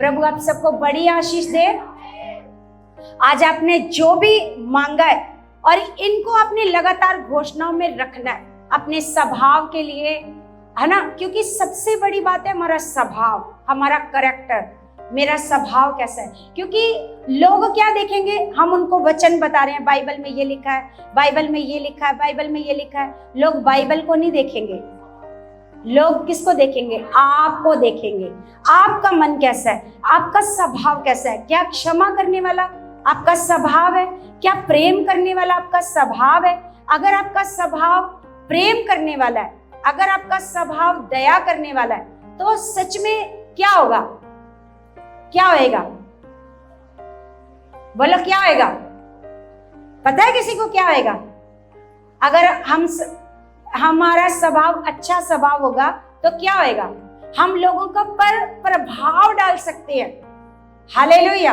प्रभु आप सबको बड़ी आशीष दे। आज आपने जो भी मांगा है और इनको आपने लगातार घोषणाओं में रखना है अपने स्वभाव के लिए, है ना, क्योंकि सबसे बड़ी बात है हमारा स्वभाव, हमारा कैरेक्टर, मेरा स्वभाव कैसा है। क्योंकि लोग क्या देखेंगे, हम उनको वचन बता रहे हैं, बाइबल में ये लिखा है, बाइबल में ये लिखा है, बाइबल में ये लिखा है। लोग बाइबल को नहीं देखेंगे, लोग किसको देखेंगे? आपको देखेंगे। आपका मन कैसा है, आपका स्वभाव कैसा है? क्या क्षमा करने वाला आपका स्वभाव है? क्या प्रेम करने वाला आपका स्वभाव है? अगर आपका स्वभाव प्रेम करने वाला है, अगर आपका स्वभाव दया करने वाला है, तो सच में क्या होगा? क्या होएगा? बोलो क्या होएगा? पता है किसी को क्या होएगा? अगर हमारा स्वभाव अच्छा स्वभाव होगा तो क्या होएगा? हम लोगों का पर प्रभाव डाल सकते हैं। हालेलुया।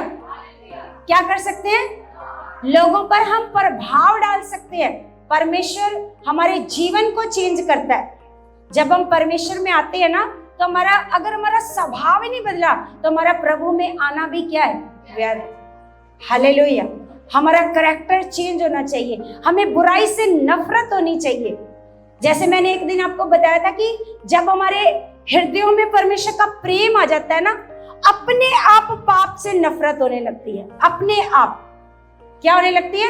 क्या कर सकते हैं? लोगों पर हम प्रभाव डाल सकते हैं। परमेश्वर हमारे जीवन को चेंज करता है। जब हम परमेश्वर में आते हैं ना, तो अगर हमारा स्वभाव ही नहीं बदला तो हमारा प्रभु में आना भी क्या है? व्यर्थ। हालेलुया। हमारा कैरेक्टर चेंज होना चाहिए, हमें बुराई से नफरत होनी चाहिए। जैसे मैंने एक दिन आपको बताया था कि जब हमारे हृदयों में परमेश्वर का प्रेम आ जाता है ना, अपने आप पाप से नफरत होने लगती है। अपने आप क्या होने लगती है?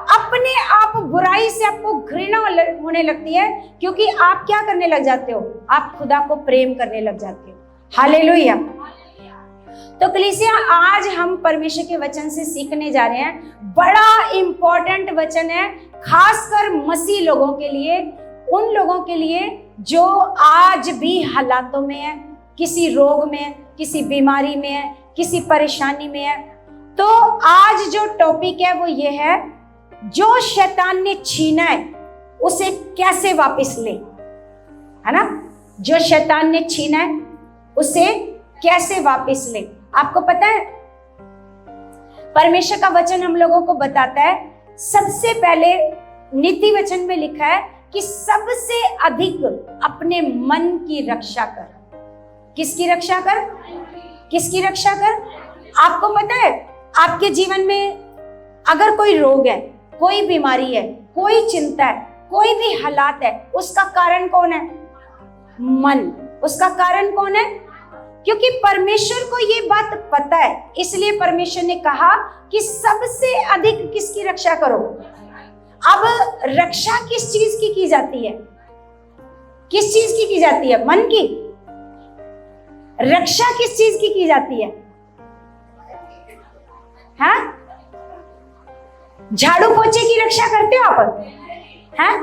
अपने आप बुराई से आपको घृणा होने लगती है, क्योंकि आप क्या करने लग जाते हो? आप खुदा को प्रेम करने लग जाते हो। हालेलुया। तो कलीसिया, आज हम परमेश्वर के वचन से सीखने जा रहे हैं। बड़ा इंपॉर्टेंट वचन है, खासकर मसीह लोगों के लिए, उन लोगों के लिए जो आज भी हालातों में है, किसी रोग में है, किसी बीमारी में है, किसी परेशानी में है। तो आज जो टॉपिक है वो ये है, जो शैतान ने छीना है उसे कैसे वापस ले, है ना? जो शैतान ने छीना है उसे कैसे वापस ले। आपको पता है परमेश्वर का वचन हम लोगों को बताता है, सबसे पहले नीति वचन में लिखा है कि सबसे अधिक अपने मन की रक्षा कर। किसकी रक्षा कर? किसकी रक्षा कर? आपको पता है आपके जीवन में अगर कोई रोग है, कोई बीमारी है, कोई चिंता है, कोई भी हालात है, उसका कारण कौन है? मन। उसका कारण कौन है? क्योंकि परमेश्वर को ये बात पता है, इसलिए परमेश्वर ने कहा कि सबसे अधिक किसकी रक्षा करो। अब रक्षा किस चीज की जाती है? किस चीज की जाती है? मन की। रक्षा किस चीज की जाती है? हाँ? झाड़ू पोछे की रक्षा करते हो आप? हाँ?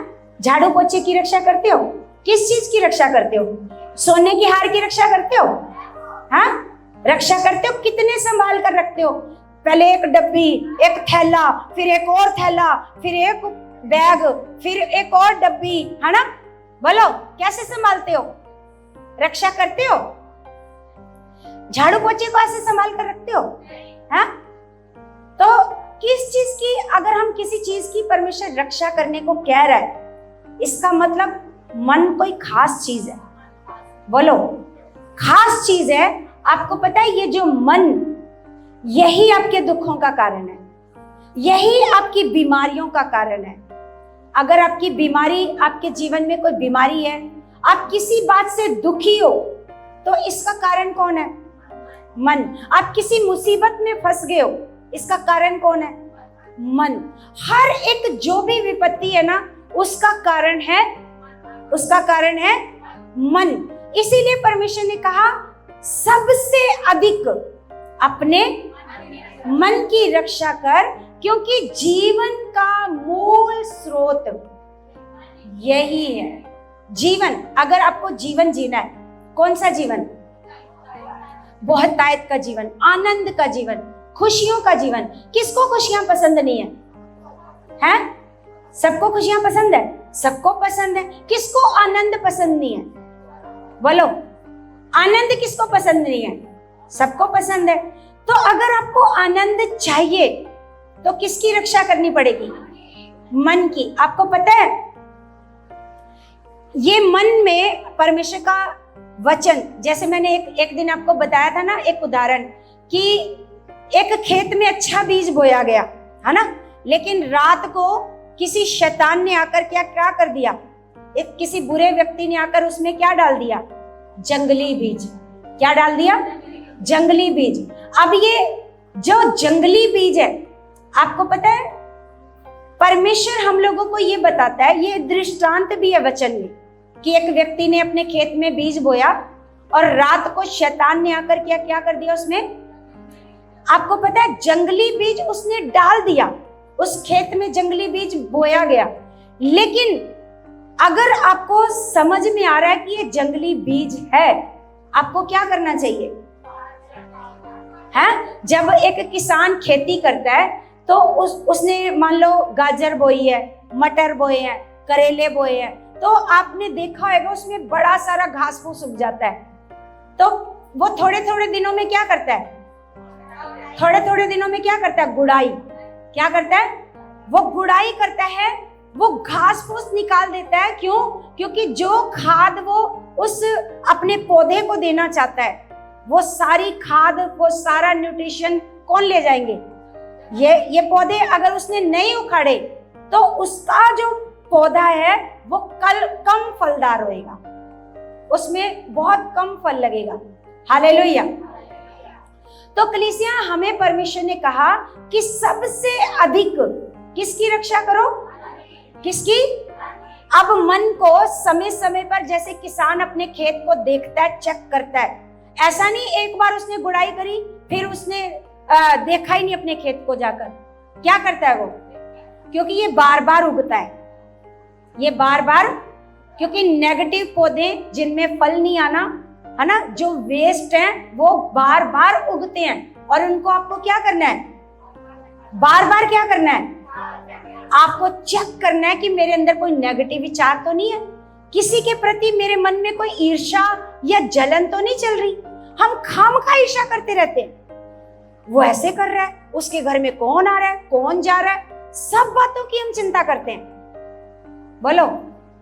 झाड़ू पोछे की रक्षा करते हो? किस चीज की रक्षा करते हो? सोने की हार की रक्षा करते हो? हाँ? रक्षा करते हो? कितने संभाल कर रखते हो? पहले एक डब्बी, एक थैला, फिर एक और थैला, फिर एक बैग, फिर एक और डब्बी, है ना? बोलो कैसे संभालते हो? रक्षा करते हो? झाड़ू पोछे को ऐसे संभाल कर रखते हो? हाँ? तो किस चीज की, अगर हम किसी चीज की परमेश्वर रक्षा करने को कह रहा है, इसका मतलब मन कोई खास चीज है। बोलो खास चीज है। आपको पता है ये जो मन, यही आपके दुखों का कारण है, यही आपकी बीमारियों का कारण है। अगर आपकी बीमारी, आपके जीवन में कोई बीमारी है, आप किसी बात से दुखी हो, तो इसका कारण कौन है? मन। आप किसी मुसीबत में फंस गए हो, इसका कारण कौन है? मन। हर एक जो भी विपत्ति है ना, उसका कारण है मन। इसीलिए परमेश्वर ने कहा सबसे अधिक अपने मन की रक्षा कर, क्योंकि जीवन का मूल स्रोत यही है। जीवन, अगर आपको जीवन जीना है, कौन सा जीवन? बहुतायत का जीवन, आनंद का जीवन, खुशियों का जीवन। किसको खुशियां पसंद नहीं है? हैं? सबको खुशियां पसंद है, सबको पसंद है। किसको आनंद पसंद नहीं है? बोलो आनंद किसको पसंद नहीं है? सबको पसंद है। तो अगर आपको आनंद चाहिए तो किसकी रक्षा करनी पड़ेगी? मन की। आपको पता है ये मन में परमेश्वर का वचन, जैसे मैंने एक दिन आपको बताया था ना, एक उदाहरण कि एक खेत में अच्छा बीज बोया गया, है ना, लेकिन रात को किसी शैतान ने आकर क्या क्या कर दिया, एक किसी बुरे व्यक्ति ने आकर उसमें क्या डाल दिया, जंगली बीज। क्या डाल दिया? जंगली बीज। अब ये जो जंगली बीज है, आपको पता है परमेश्वर हम लोगों को ये बताता है, ये दृष्टांत भी है वचन में, कि एक व्यक्ति ने अपने खेत में बीज बोया और रात को शैतान ने आकर क्या क्या कर दिया उसमें। आपको पता है जंगली बीज उसने डाल दिया, उस खेत में जंगली बीज बोया गया, लेकिन अगर आपको समझ में आ रहा है कि ये जंगली बीज है, आपको क्या करना चाहिए? है, जब एक किसान खेती करता है तो उसने मान लो गाजर बोई है, मटर बोए हैं, करेले बोए हैं, तो आपने देखा होगा उसमें बड़ा सारा घास फूस उग जाता है, तो वो थोड़े थोड़े दिनों में क्या करता है, थोड़े थोड़े दिनों में क्या करता है, गुड़ाई। क्या करता है? वो गुड़ाई करता है, वो घास फूस निकाल देता है। क्यों? क्योंकि जो खाद वो उस अपने पौधे को देना चाहता है, वो सारी खाद, वो सारा न्यूट्रिशन कौन ले जाएंगे? ये पौधे अगर उसने नहीं उखाड़े तो उसका जो पौधा है वो कम फलदार होएगा, उसमें बहुत कम फल लगेगा। हालेलुया। तो कलीसिया, हमें परमेश्वर ने कहा कि सबसे अधिक किसकी रक्षा करो? किसकी? अब मन को समय समय पर, जैसे किसान अपने खेत को देखता है, चेक करता है, ऐसा नहीं एक बार उसने गुड़ाई करी फिर उसने देखा ही नहीं अपने खेत को जाकर। क्या करता है वो? क्योंकि ये बार बार उगता है, ये बार बार, क्योंकि नेगेटिव पौधे जिनमें फल नहीं आना, है ना, जो वेस्ट हैं वो बार बार उगते हैं, और उनको आपको क्या करना है? बार बार क्या करना है? आपको चेक करना है कि मेरे अंदर कोई नेगेटिव विचार तो नहीं है, किसी के प्रति मेरे मन में कोई ईर्ष्या या जलन तो नहीं चल रही। हम खामखा ईर्ष्या करते रहते हैं, वो ऐसे कर रहा है, उसके घर में कौन आ रहा है, कौन जा रहा है, सब बातों की हम चिंता करते हैं। बोलो,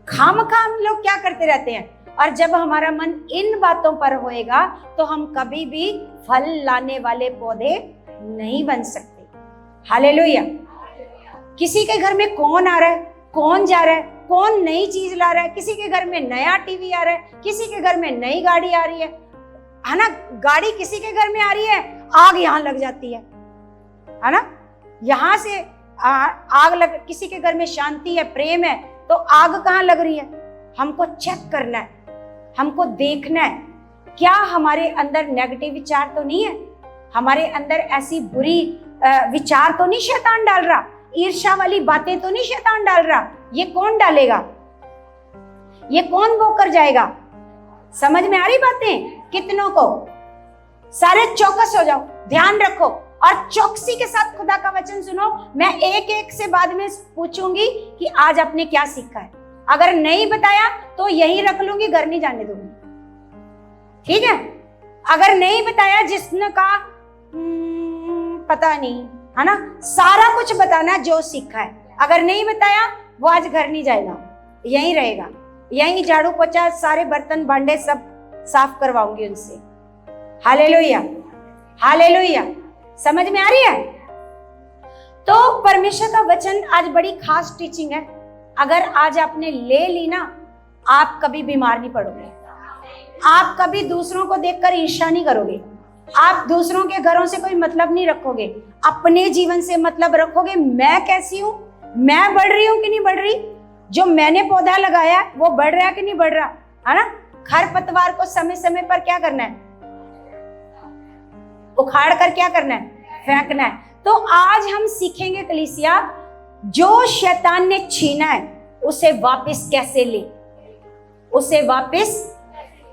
खामखा हम लोग क्या करते रहते हैं। और जब हमारा मन इन बातों पर होएगा तो हम कभी भी फल लाने वाले पौधे नहीं बन सकते। हालेलुया। किसी के घर में कौन आ रहा है, कौन जा रहा है, कौन नई चीज ला रहा है, किसी के घर में नया टीवी आ रहा है, किसी के घर में नई गाड़ी आ रही है ना, गाड़ी किसी के घर में आ रही है, आग यहाँ लग जाती है ना, यहाँ से आग लग, किसी के घर में शांति है, प्रेम है, तो आग कहाँ लग रही है? हमको चेक करना है, हमको देखना है, क्या हमारे अंदर नेगेटिव विचार तो नहीं है, हमारे अंदर ऐसी बुरी विचार तो नहीं शैतान डाल रहा, ईर्ष्या वाली बातें तो नहीं शैतान डाल रहा। ये कौन डालेगा? ये कौन वो कर जाएगा? समझ में आ रही बातें? कितनों को? सारे चौकस हो जाओ, ध्यान रखो और चौकसी के साथ खुदा का वचन सुनो। मैं एक एक से बाद में पूछूंगी कि आज आपने क्या सीखा है। अगर नहीं बताया तो यही रख लूंगी, घर नहीं जाने दूंगी, ठीक है? अगर नहीं बताया, जिसने कहा पता नहीं, है ना, सारा कुछ बताना जो सीखा है। अगर नहीं बताया वो आज घर नहीं जाएगा, यहीं रहेगा, यहीं झाड़ू पोछा, सारे बर्तन भांडे सब साफ करवाऊंगी उनसे। Hallelujah, hallelujah. समझ में आ रही है? तो परमेश्वर का वचन आज बड़ी खास टीचिंग है। अगर आज आपने ले ली ना, आप कभी बीमार नहीं पड़ोगे, आप कभी दूसरों को देखकर ईर्ष्या नहीं करोगे, आप दूसरों के घरों से कोई मतलब नहीं रखोगे, अपने जीवन से मतलब रखोगे। मैं कैसी हूं, मैं बढ़ रही हूं कि नहीं बढ़ रही, जो मैंने पौधा लगाया वो बढ़ रहा है कि नहीं बढ़ रहा, है ना। खरपतवार को समय समय पर क्या करना है? उखाड़ कर क्या करना है? फेंकना है। तो आज हम सीखेंगे कलीसिया, जो शैतान ने छीना है उसे वापस कैसे ले, उसे वापस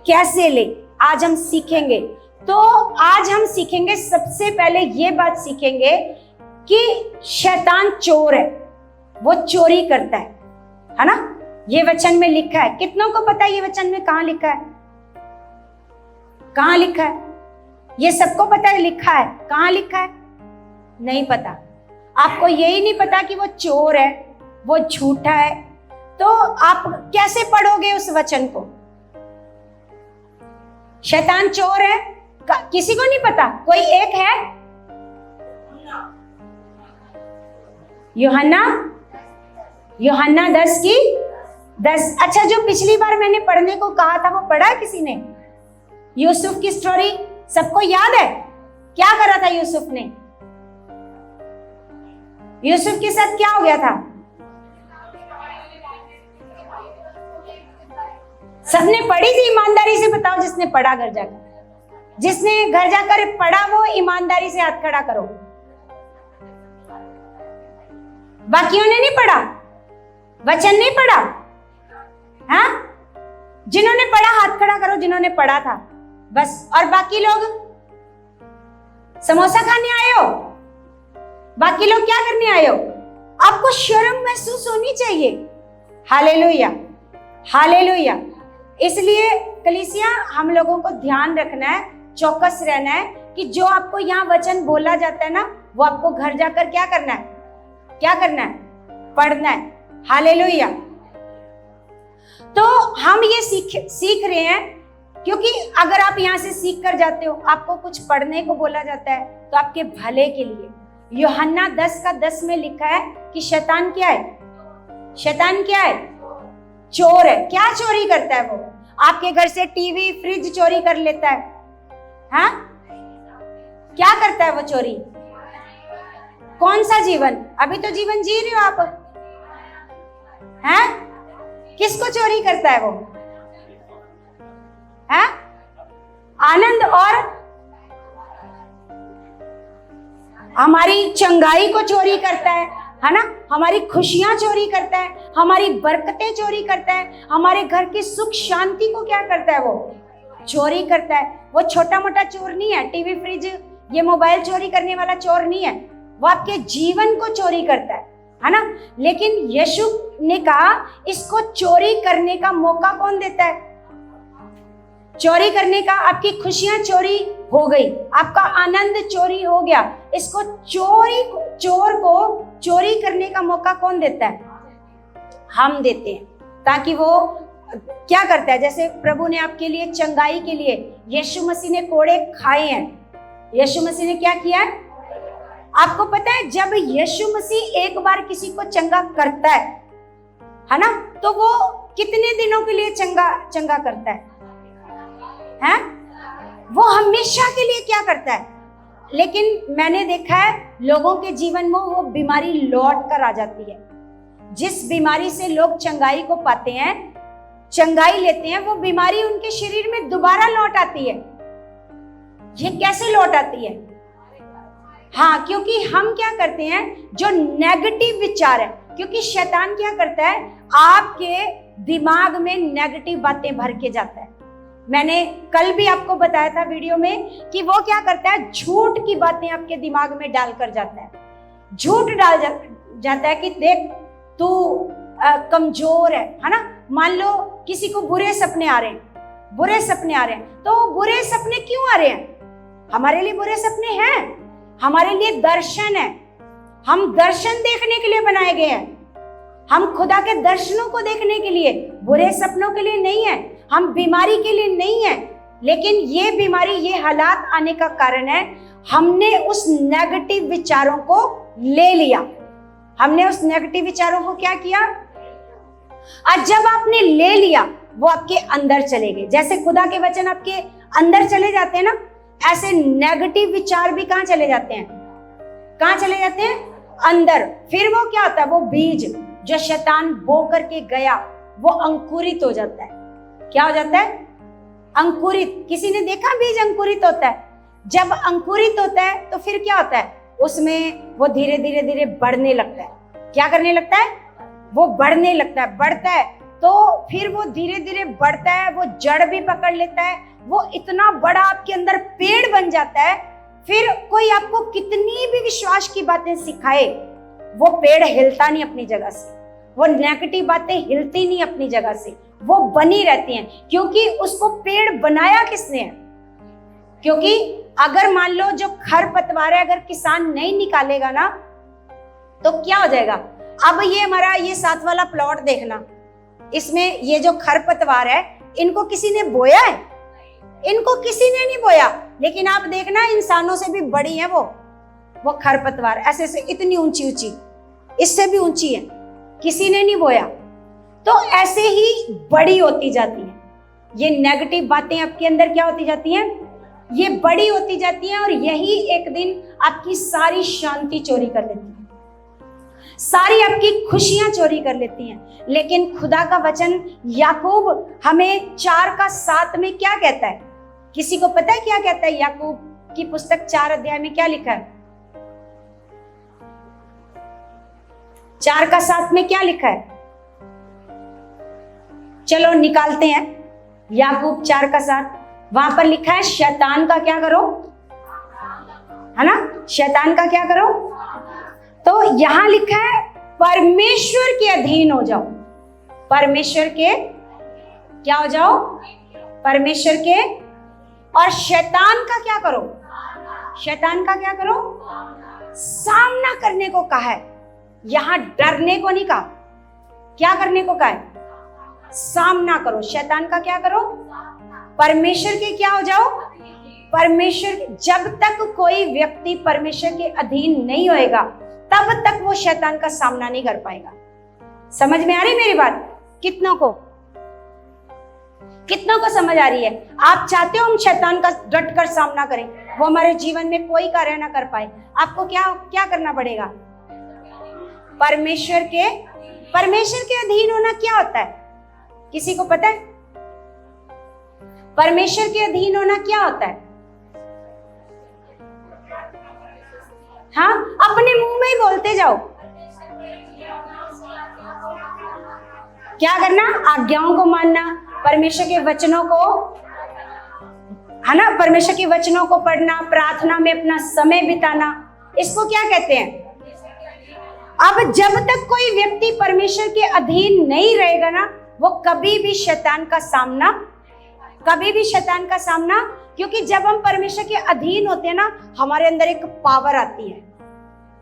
कैसे ले, आज हम सीखेंगे। तो आज हम सीखेंगे, सबसे पहले ये बात सीखेंगे कि शैतान चोर है, वो चोरी करता है ना। ये वचन में लिखा है। कितनों को पता है ये वचन में कहां लिखा है? कहां लिखा है? ये सबको पता है लिखा है। कहां लिखा है? नहीं पता। आपको यही नहीं पता कि वो चोर है, वो झूठा है, तो आप कैसे पढ़ोगे उस वचन को? शैतान चोर है, किसी को नहीं पता? कोई एक है? यूहन्ना 10:10। अच्छा, जो पिछली बार मैंने पढ़ने को कहा था वो पढ़ा है किसी ने? यूसुफ की स्टोरी सबको याद है? क्या करा था यूसुफ ने? यूसुफ के साथ क्या हो गया था? सबने पढ़ी थी? ईमानदारी से बताओ जिसने पढ़ा घर जाकर। जिसने घर जाकर पढ़ा वो ईमानदारी से हाथ खड़ा करो। बाकियों ने नहीं पढ़ा? वचन नहीं पढ़ा? हाँ, जिन्होंने पढ़ा हाथ खड़ा करो, जिन्होंने पढ़ा था बस। और बाकी लोग समोसा खाने आए हो? बाकी लोग क्या करने आए हो? आपको शर्म महसूस होनी चाहिए। Hallelujah, hallelujah. इसलिए कलीसिया, हम लोगों को ध्यान रखना है, चौकस रहना है कि जो आपको यहाँ वचन बोला जाता है ना, वो आपको घर जाकर क्या करना है? क्या करना है? पढ़ना है। हालेलुया। तो हम ये सीख रहे हैं, क्योंकि अगर आप यहाँ से सीख कर जाते हो, आपको कुछ पढ़ने को बोला जाता है तो आपके भले के लिए। यूहन्ना 10:10 में लिखा है कि शैतान क्या है? शैतान क्या है? चोर है। क्या चोरी करता है वो? आपके घर से टीवी, फ्रिज चोरी कर लेता है। हाँ, क्या करता है वो चोरी? कौन सा जीवन? अभी तो जीवन जी रहे हो आप। हैं? किसको चोरी करता है वो? हैं? आनंद और हमारी चंगाई को चोरी करता है ना? हमारी खुशियां चोरी करता है, हमारी बरकतें चोरी करता है, हमारे घर की सुख शांति को क्या करता है? वो चोरी करता है। वो छोटा मोटा चोर नहीं है, टीवी, फ्रिज, ये मोबाइल चोरी करने वाला चोर नहीं है, वो आपके जीवन को चोरी करता है ना? लेकिन यीशु ने कहा इसको चोरी करने का मौका कौन देता है? चोरी करने का, आपकी खुशियां चोरी हो गई, आपका आनंद चोरी हो गया, इसको चोर को चोरी करने का मौका कौन देता है? हम देते हैं, ताकि वो क्या करता है? जैसे प्रभु ने आपके लिए चंगाई के लिए यीशु मसीह ने कोड़े खाए हैं। यीशु मसीह ने क्या किया है? आपको पता है, जब यीशु मसीह एक बार किसी को चंगा करता है ना, तो वो कितने दिनों के लिए चंगा करता है? हैं? वो हमेशा के लिए क्या करता है? लेकिन मैंने देखा है लोगों के जीवन में वो बीमारी लौट कर आ जाती है। जिस बीमारी से लोग चंगाई को पाते हैं, चंगाई लेते हैं, वो बीमारी उनके शरीर में दोबारा लौट आती है। ये कैसे लौट आती है? हाँ, क्योंकि हम क्या करते हैं, जो नेगेटिव विचार है, क्योंकि शैतान क्या करता है, आपके दिमाग में नेगेटिव बातें भर के जाता है। मैंने कल भी आपको बताया था वीडियो में कि वो क्या करता है, झूठ की बातें आपके दिमाग में डालकर जाता है। झूठ डाल जाता है कि देख तू कमजोर है ना? मान लो किसी को बुरे सपने आ रहे हैं, बुरे सपने आ रहे हैं, तो बुरे सपने क्यों आ रहे हैं? हमारे लिए बुरे सपने हैं, हमारे लिए दर्शन है। हम दर्शन देखने के लिए बनाए गए हैं, हम खुदा के दर्शनों को देखने के लिए, बुरे सपनों के लिए नहीं है, हम बीमारी के लिए नहीं है। लेकिन ये बीमारी, ये हालात आने का कारण है हमने उस नेगेटिव विचारों को ले लिया। हमने उस नेगेटिव विचारों को क्या किया? और जब आपने ले लिया, वो आपके अंदर चले गए। जैसे खुदा के वचन आपके अंदर चले जाते हैं ना, ऐसे नेगेटिव विचार भी कहां चले जाते हैं? कहां चले जाते हैं? अंदर। फिर वो क्या होता है? वो बीज जो शैतान बो करके गया, वो अंकुरित हो जाता है। क्या हो जाता है? अंकुरित। किसी ने देखा बीज अंकुरित होता है? जब अंकुरित होता है तो फिर क्या होता है? उसमें वो धीरे धीरे धीरे बढ़ने लगता है। क्या करने लगता है? वो बढ़ने लगता है, बढ़ता है, तो फिर वो धीरे धीरे बढ़ता है, वो जड़ भी पकड़ लेता है, वो इतना बड़ा आपके अंदर पेड़ बन जाता है। फिर कोई आपको कितनी भी विश्वास की बातें सिखाए, वो पेड़ हिलता नहीं अपनी जगह से, वो नेगेटिव बातें हिलती नहीं अपनी जगह से, वो बनी रहती हैं। क्योंकि उसको पेड़ बनाया किसने है? क्योंकि अगर मान लो जो खरपतवार है, अगर किसान नहीं निकालेगा ना, तो क्या हो जाएगा? अब ये हमारा ये 7 वाला प्लॉट देखना, इसमें ये जो खरपतवार है, इनको किसी ने बोया है? इनको किसी ने नहीं बोया, लेकिन आप देखना इंसानों से भी बड़ी है वो खरपतवार, ऐसे ऐसे इतनी ऊंची ऊंची, इससे भी ऊंची है, किसी ने नहीं बोया। तो ऐसे ही बड़ी होती जाती है ये नेगेटिव बातें, आपके अंदर क्या होती जाती हैं, ये बड़ी होती जाती हैं, और यही एक दिन आपकी सारी शांति चोरी कर लेती है, सारी आपकी खुशियां चोरी कर लेती हैं। लेकिन खुदा का वचन याकूब हमें 4:7 में क्या कहता है? किसी को पता है क्या कहता है? याकूब की पुस्तक 4 अध्याय में क्या लिखा है? 4:7 में क्या लिखा है? चलो निकालते हैं। याकूब 4:7, वहां पर लिखा है शैतान का क्या करो, है ना, शैतान का क्या करो। तो यहां लिखा है परमेश्वर के अधीन हो जाओ, परमेश्वर के क्या हो जाओ, परमेश्वर के, और शैतान का क्या करो, शैतान का क्या करो, सामना करने को कहा है। यहां डरने को नहीं कहा, क्या करने को कहा है, सामना करो। शैतान का क्या करो, परमेश्वर के क्या हो जाओ, परमेश्वर। जब तक कोई व्यक्ति परमेश्वर के अधीन नहीं होएगा तब तक वो शैतान का सामना नहीं कर पाएगा। समझ में आ रही मेरी बात? कितनों को समझ आ रही है? आप चाहते हो हम शैतान का डट कर सामना करें, वो हमारे जीवन में कोई कार्य ना कर पाए, आपको क्या करना पड़ेगा? परमेश्वर के अधीन होना क्या होता है? किसी को पता है परमेश्वर के अधीन होना क्या होता है? हाँ, अपने मुंह में ही बोलते जाओ। क्या करना? आज्ञाओं को मानना, परमेश्वर के वचनों को, है ना, परमेश्वर के वचनों को पढ़ना, प्रार्थना में अपना समय बिताना, इसको क्या कहते हैं? अब जब तक कोई व्यक्ति परमेश्वर के अधीन नहीं रहेगा ना, वो कभी भी शैतान का सामना, क्योंकि जब हम परमेश्वर के अधीन होते हैं ना, हमारे अंदर एक पावर आती है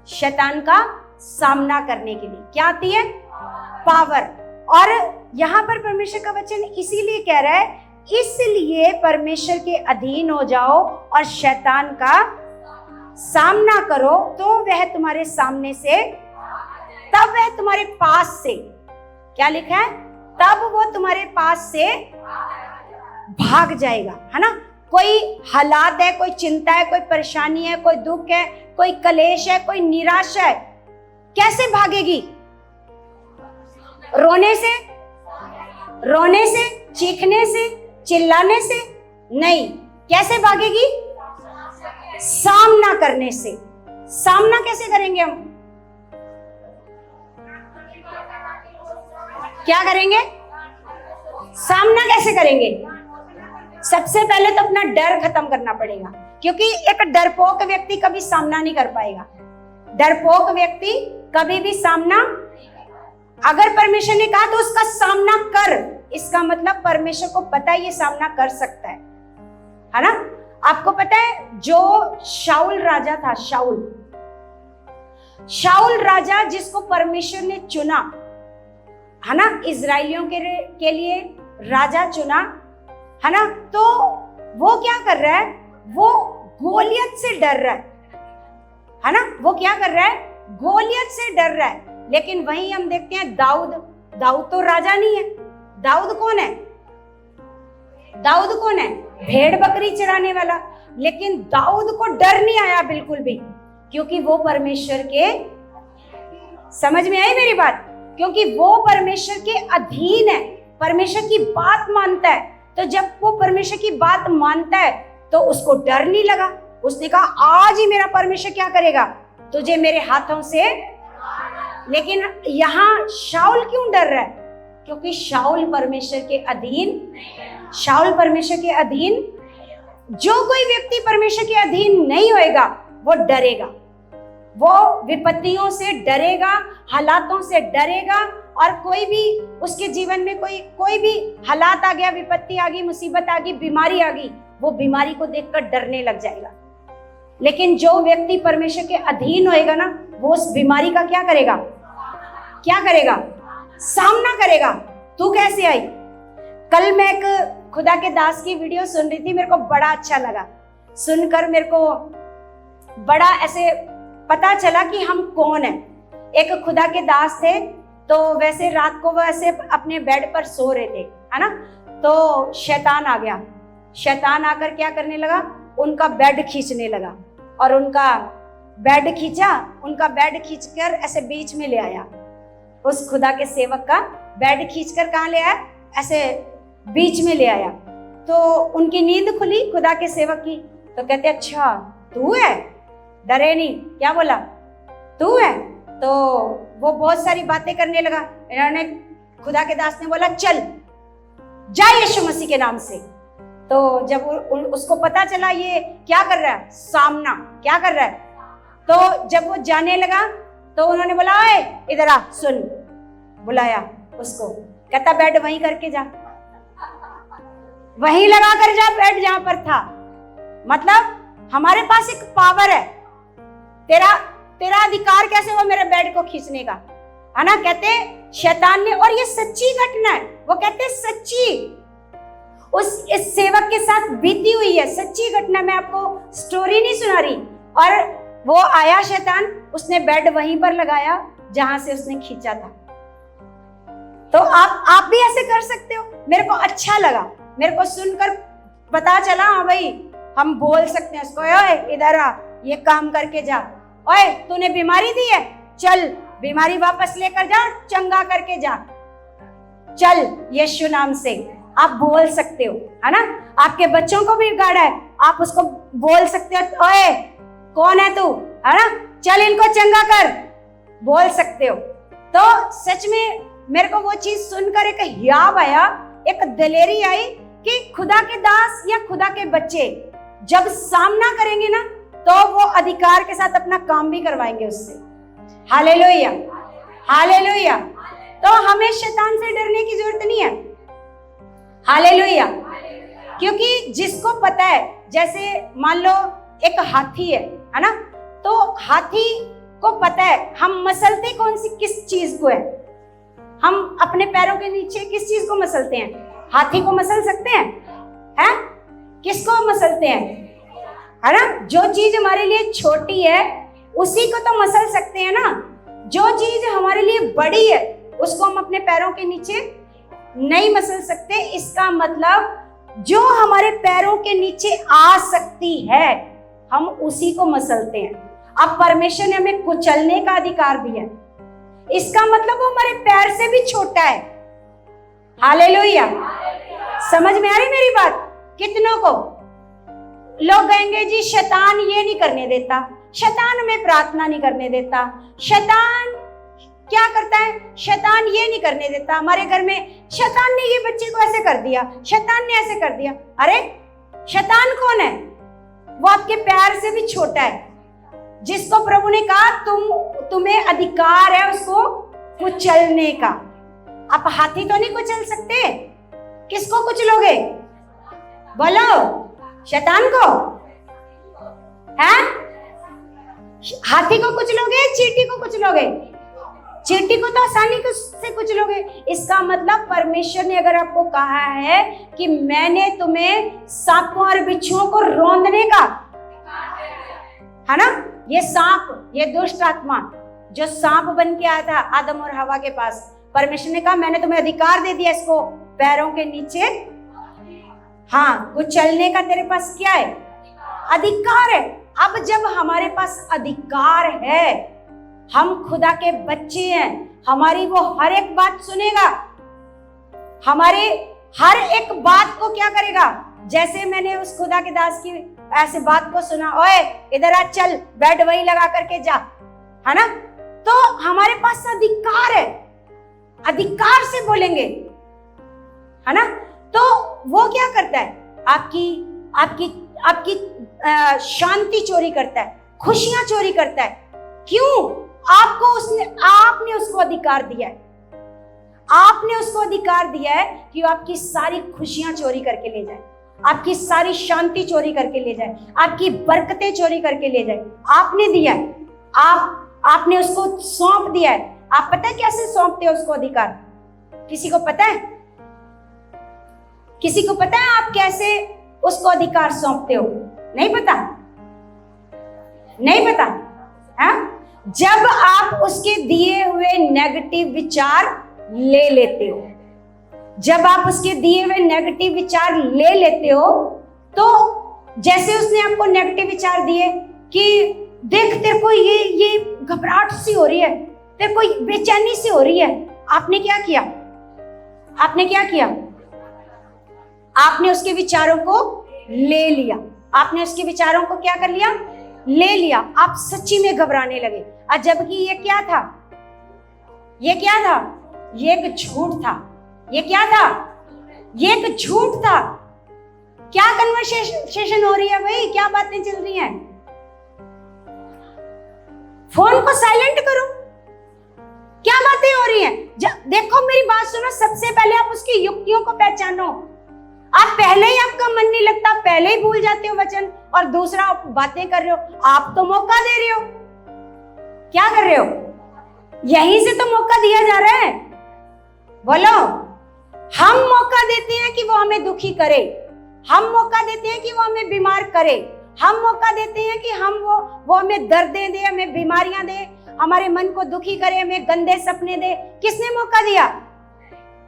शैतान का सामना करने के लिए। क्या आती है? पावर। और यहां पर परमेश्वर का वचन इसीलिए कह रहा है, इसलिए परमेश्वर के अधीन हो जाओ और शैतान का सामना करो, तो वह तुम्हारे सामने से, तब वह तुम्हारे पास से, क्या लिखा है? तब वो तुम्हारे पास से भाग जाएगा, है ना। कोई हालात है, कोई चिंता है, कोई परेशानी है, कोई दुख है, कोई कलेश है, कोई निराशा है, कैसे भागेगी? रोने से, चीखने से, चिल्लाने से नहीं। कैसे भागेगी? सामना करने से। सामना कैसे करेंगे हम? क्या करेंगे? सामना कैसे करेंगे? सबसे पहले तो अपना डर खत्म करना पड़ेगा, क्योंकि एक डरपोक व्यक्ति कभी सामना नहीं कर पाएगा। डरपोक व्यक्ति कभी भी सामना, अगर परमेश्वर ने कहा तो उसका सामना कर, इसका मतलब परमेश्वर को पता है ये सामना कर सकता है ना। आपको पता है जो शाऊल राजा था, शाऊल राजा जिसको परमेश्वर ने चुना, है ना, इजराइलियों के लिए राजा चुना, है ना, तो वो क्या कर रहा है? वो गोलियत से डर रहा है ना। वो क्या कर रहा है? गोलियत से डर रहा है। लेकिन वहीं हम देखते हैं दाऊद तो राजा नहीं है। दाऊद कौन है? भेड़ बकरी चराने वाला। लेकिन दाऊद को डर नहीं आया बिल्कुल भी, क्योंकि वो परमेश्वर के, समझ में आई मेरी बात? क्योंकि वो परमेश्वर के अधीन है, परमेश्वर की बात मानता है। तो जब वो परमेश्वर की बात मानता है तो उसको डर नहीं लगा। उसने कहा आज ही मेरा परमेश्वर क्या करेगा? तुझे मेरे हाथों से। लेकिन यहाँ शाऊल क्यों डर रहा है? क्योंकि शाऊल परमेश्वर के अधीन, जो कोई व्यक्ति परमेश्वर के अधीन नहीं होएगा वो डरेगा, वो विपत्तियों से डरेगा, हालातों से डरेगा, और कोई भी उसके जीवन में कोई भी हालात आ गया, विपत्ति आ गई, मुसीबत आ गई, बीमारी आ गई, वो बीमारी को देखकर डरने लग जाएगा। लेकिन जो व्यक्ति परमेश्वर के अधीन होएगा ना, वो उस बीमारी का क्या करेगा? सामना करेगा। तू कैसे आई? कल मैं एक खुदा के दास की वीडियो सुन रही थी, मेरे को बड़ा अच्छा लगा। सुनकर मेरे को बड़ा ऐसे पता चला कि हम कौन है। एक खुदा के दास थे, तो वैसे रात को वो ऐसे अपने बेड पर सो रहे थे, है ना। तो शैतान आ गया। शैतान आकर क्या करने लगा, उनका बेड खींचने लगा, और उनका बेड खींचकर ऐसे बीच में ले आया। उस खुदा के सेवक का बेड खींचकर कहाँ ले आया, ऐसे बीच में ले आया। तो उनकी नींद खुली खुदा के सेवक की। तो कहते अच्छा तू है, डरे नहीं। क्या बोला, तू है। तो वो बहुत सारी बातें करने लगा। इन्होंने, खुदा के दास ने बोला चल जा यीशु मसीह के नाम से। तो जब उसको पता चला ये क्या कर रहा है, सामना क्या कर रहा है, तो जब वो जाने लगा तो उन्होंने बोला ए इधर आ, सुन। बुलाया उसको, कहता बेड वहीं करके जा, वहीं लगा कर जा बेड जहां पर था। मतलब हमारे पास एक पावर है, तेरा अधिकार कैसे हुआ मेरे बेड को खींचने का, है ना। कहते शैतान ने, और ये सच्ची घटना है, वो कहते सच्ची इस सेवक के साथ बीती हुई है, सच्ची घटना। मैं आपको स्टोरी नहीं सुना रही। और वो आया शैतान, उसने बेड वहीं पर लगाया जहां से उसने खींचा था। तो आप भी ऐसे कर सकते हो। मेरे को अच्छा लगा, मेरे को सुनकर पता चला, हाँ भाई हम बोल सकते हैं उसको, ओए इधर आ, ये काम करके जा। ओए तूने बीमारी दी है, चल बीमारी वापस लेकर जा, चंगा करके जा, चल यीशु नाम से। आप बोल सकते हो, है ना। आपके बच्चों को भी बिगाड़ा है, आप उसको बोल सकते हो, ओए कौन है तू, है ना, चल इनको चंगा कर, बोल सकते हो। तो सच में मेरे को वो चीज सुनकर एक याद आया, एक दिलेरी आई कि खुदा के दास या खुदा के बच्चे जब सामना करेंगे ना, तो वो अधिकार के साथ अपना काम भी करवाएंगे उससे। Hallelujah, hallelujah. तो हमें शैतान से डरने की जरूरत नहीं है। हालेलुया। क्योंकि जिसको पता है, जैसे मान लो एक हाथी है ना, तो हाथी को पता है हम मसलते कौन सी किस चीज को है। हम अपने पैरों के नीचे किस चीज को मसलते हैं, हाथी को मसल सकते हैं, हैं? किसको मसलते हैं, है ना। जो चीज हमारे लिए छोटी है उसी को तो मसल सकते हैं ना। जो चीज हमारे लिए बड़ी है उसको हम अपने पैरों के नीचे नहीं मसल सकते। इसका मतलब जो हमारे पैरों के नीचे आ सकती है हम उसी को मसलते हैं। अब परमेश्वर ने हमें कुचलने का अधिकार दिया है, इसका मतलब वो हमारे पैर से भी छोटा है। हालेलुया। समझ में आ रही मेरी बात। कितनों को लोग कहेंगे जी शैतान ये नहीं करने देता, शैतान में प्रार्थना नहीं करने देता, शैतान क्या करता है, शैतान ये नहीं करने देता, हमारे घर में शैतान ने ये बच्चे को ऐसे कर दिया, शैतान ने ऐसे कर दिया। अरे शैतान कौन है, वो आपके पैर से भी छोटा है, जिसको प्रभु ने कहा तुम्हें अधिकार है उसको कुचलने का। आप हाथी तो नहीं कुचल सकते, किसको कुचलोगे, बोलो, शैतान को, हैं? हाथी को कुचलोगे, चींटी को कुचलोगे? चींटी को तो आसानी से कुचलोगे। इसका मतलब परमेश्वर ने अगर आपको कहा है कि मैंने तुम्हें सांपों और बिच्छुओं को रौंदने का, है ना, ये सांप, ये दुष्ट आत्मा जो सांप बन के आया था आदम और हवा के पास, परमेश्वर ने कहा मैंने तुम्हें अधिकार दे दिया इसको पैरों के नीचे, हाँ, कुचलने का तेरे पास क्या है, अधिकार है। अब जब हमारे पास अधिकार है, हम खुदा के बच्चे हैं, हमारी वो हर एक बात सुनेगा, हमारे हर एक बात को क्या करेगा। जैसे मैंने उस खुदा के दास की ऐसे बात को सुना, ओए इधर आ, चल बेड वही लगा करके जा, है ना, तो हमारे पास अधिकार है, अधिकार से बोलेंगे, है ना। तो वो क्या करता है, आपकी शांति चोरी करता है, खुशियां चोरी करता है। क्यों? आपने उसको अधिकार दिया है, आपने उसको अधिकार दिया है कि वो आपकी सारी खुशियां चोरी करके ले जाए, आपकी सारी शांति चोरी करके ले जाए, आपकी बरकतें चोरी करके ले जाए। आपने दिया है, आपने उसको सौंप दिया है। आप पता है कैसे सौंपते हो उसको अधिकार? किसी को पता है? किसी को पता है आप कैसे उसको अधिकार सौंपते हो? नहीं पता, नहीं पता है? जब आप उसके दिए हुए नेगेटिव विचार ले लेते हो, जब आप उसके दिए हुए नेगेटिव विचार ले लेते हो, तो जैसे उसने आपको नेगेटिव विचार दिए कि देख तेरे को ये घबराहट सी हो रही है, तेरे को बेचैनी सी हो रही है, आपने क्या किया? आपने क्या किया? आपने उसके विचारों को ले लिया। आपने उसके विचारों को क्या कर लिया? ले लिया। आप सच्ची में घबराने लगे। और जबकि ये क्या था? ये क्या था? ये एक झूठ था। ये क्या था? ये एक झूठ था। क्या कन्वर्सेशन हो रही है भाई? क्या बातें चल रही हैं? फोन को साइलेंट करो। क्या बातें हो रही हैं? देखो मेरी बात सुनो, सबसे पहले आप उसकी युक्तियों को पहचानो। आप पहले ही आपका मन नहीं लगता, पहले ही भूल जाते हो वचन, और दूसरा आप बातें कर रहे हो। आप तो मौका दे रहे हो। क्या कर रहे हो? यहीं से तो मौका दिया जा रहा है। बोलो, हम मौका देते हैं कि वो हमें दुखी करे, हम मौका देते हैं कि वो हमें बीमार करे, हम मौका देते हैं कि वो हमें दर्दें दे, हमें बीमारियां दे, हमारे मन को दुखी करे, हमें गंदे सपने दे। किसने मौका दिया?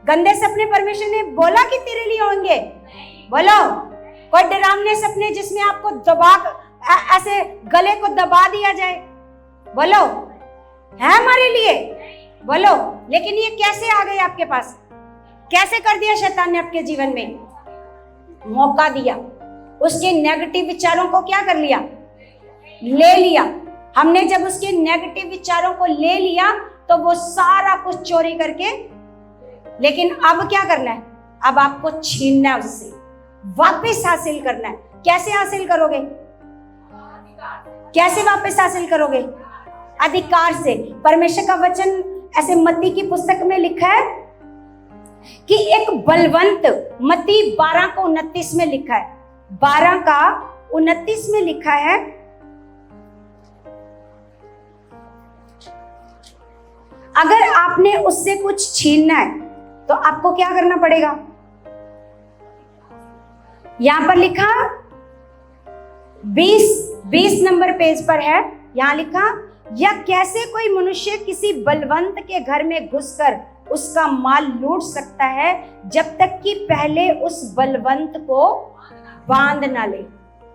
गंदे सपने परमेश्वर ने बोला कि तेरे लिए होंगे? बोलो, कोई डरावने सपने जिसमें आपको दबा ऐसे गले को दबा दिया जाए, बोलो, है हमारे लिए? बोलो। लेकिन ये कैसे आ गए आपके पास? कैसे कर दिया शैतान ने आपके जीवन में? मौका दिया। उसके नेगेटिव विचारों को क्या कर लिया? ले लिया। हमने जब उसके नेगेटिव विचारों को ले लिया तो वो सारा कुछ चोरी करके, लेकिन अब क्या करना है? अब आपको छीनना है, उससे वापस हासिल करना है। कैसे हासिल करोगे? कैसे वापस हासिल करोगे? अधिकार से। परमेश्वर का वचन ऐसे मत्ती की पुस्तक में लिखा है कि एक बलवंत, मत्ती 12:29 में लिखा है, 12:29 में लिखा है, अगर आपने उससे कुछ छीनना है तो आपको क्या करना पड़ेगा? यहां पर लिखा 20 नंबर पेज पर है, यहां लिखा, या कैसे कोई मनुष्य किसी बलवंत के घर में घुसकर उसका माल लूट सकता है जब तक कि पहले उस बलवंत को बांध ना ले।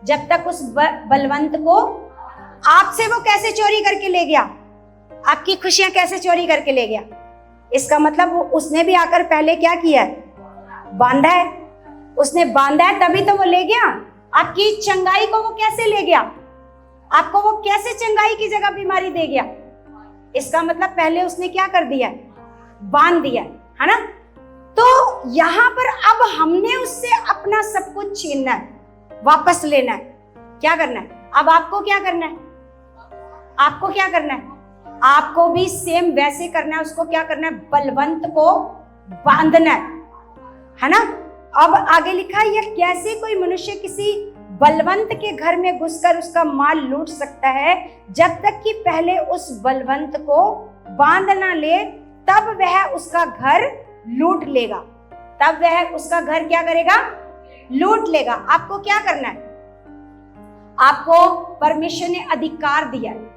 जब तक उस बलवंत को, आपसे वो कैसे चोरी करके ले गया? आपकी खुशियां कैसे चोरी करके ले गया? इसका मतलब उसने भी आकर पहले क्या किया है? बांधा है। उसने बांधा है तभी तो वो ले गया। आपकी चंगाई को वो कैसे ले गया? आपको वो कैसे चंगाई की जगह बीमारी दे गया? इसका मतलब पहले उसने क्या कर दिया? बांध दिया, है ना? तो यहां पर अब हमने उससे अपना सब कुछ छीनना है, वापस लेना है। क्या करना है? अब आपको क्या करना है? आपको क्या करना है? आपको भी सेम वैसे करना है। उसको क्या करना है? बलवंत को बांधना है ना? अब आगे लिखा है, यह कैसे कोई मनुष्य किसी बलवंत के घर में घुसकर उसका माल लूट सकता है जब तक कि पहले उस बलवंत को बांध ना ले, तब वह उसका घर लूट लेगा। तब वह उसका घर क्या करेगा? लूट लेगा। आपको क्या करना है? आपको परमेश्वर ने अधिकार दिया है।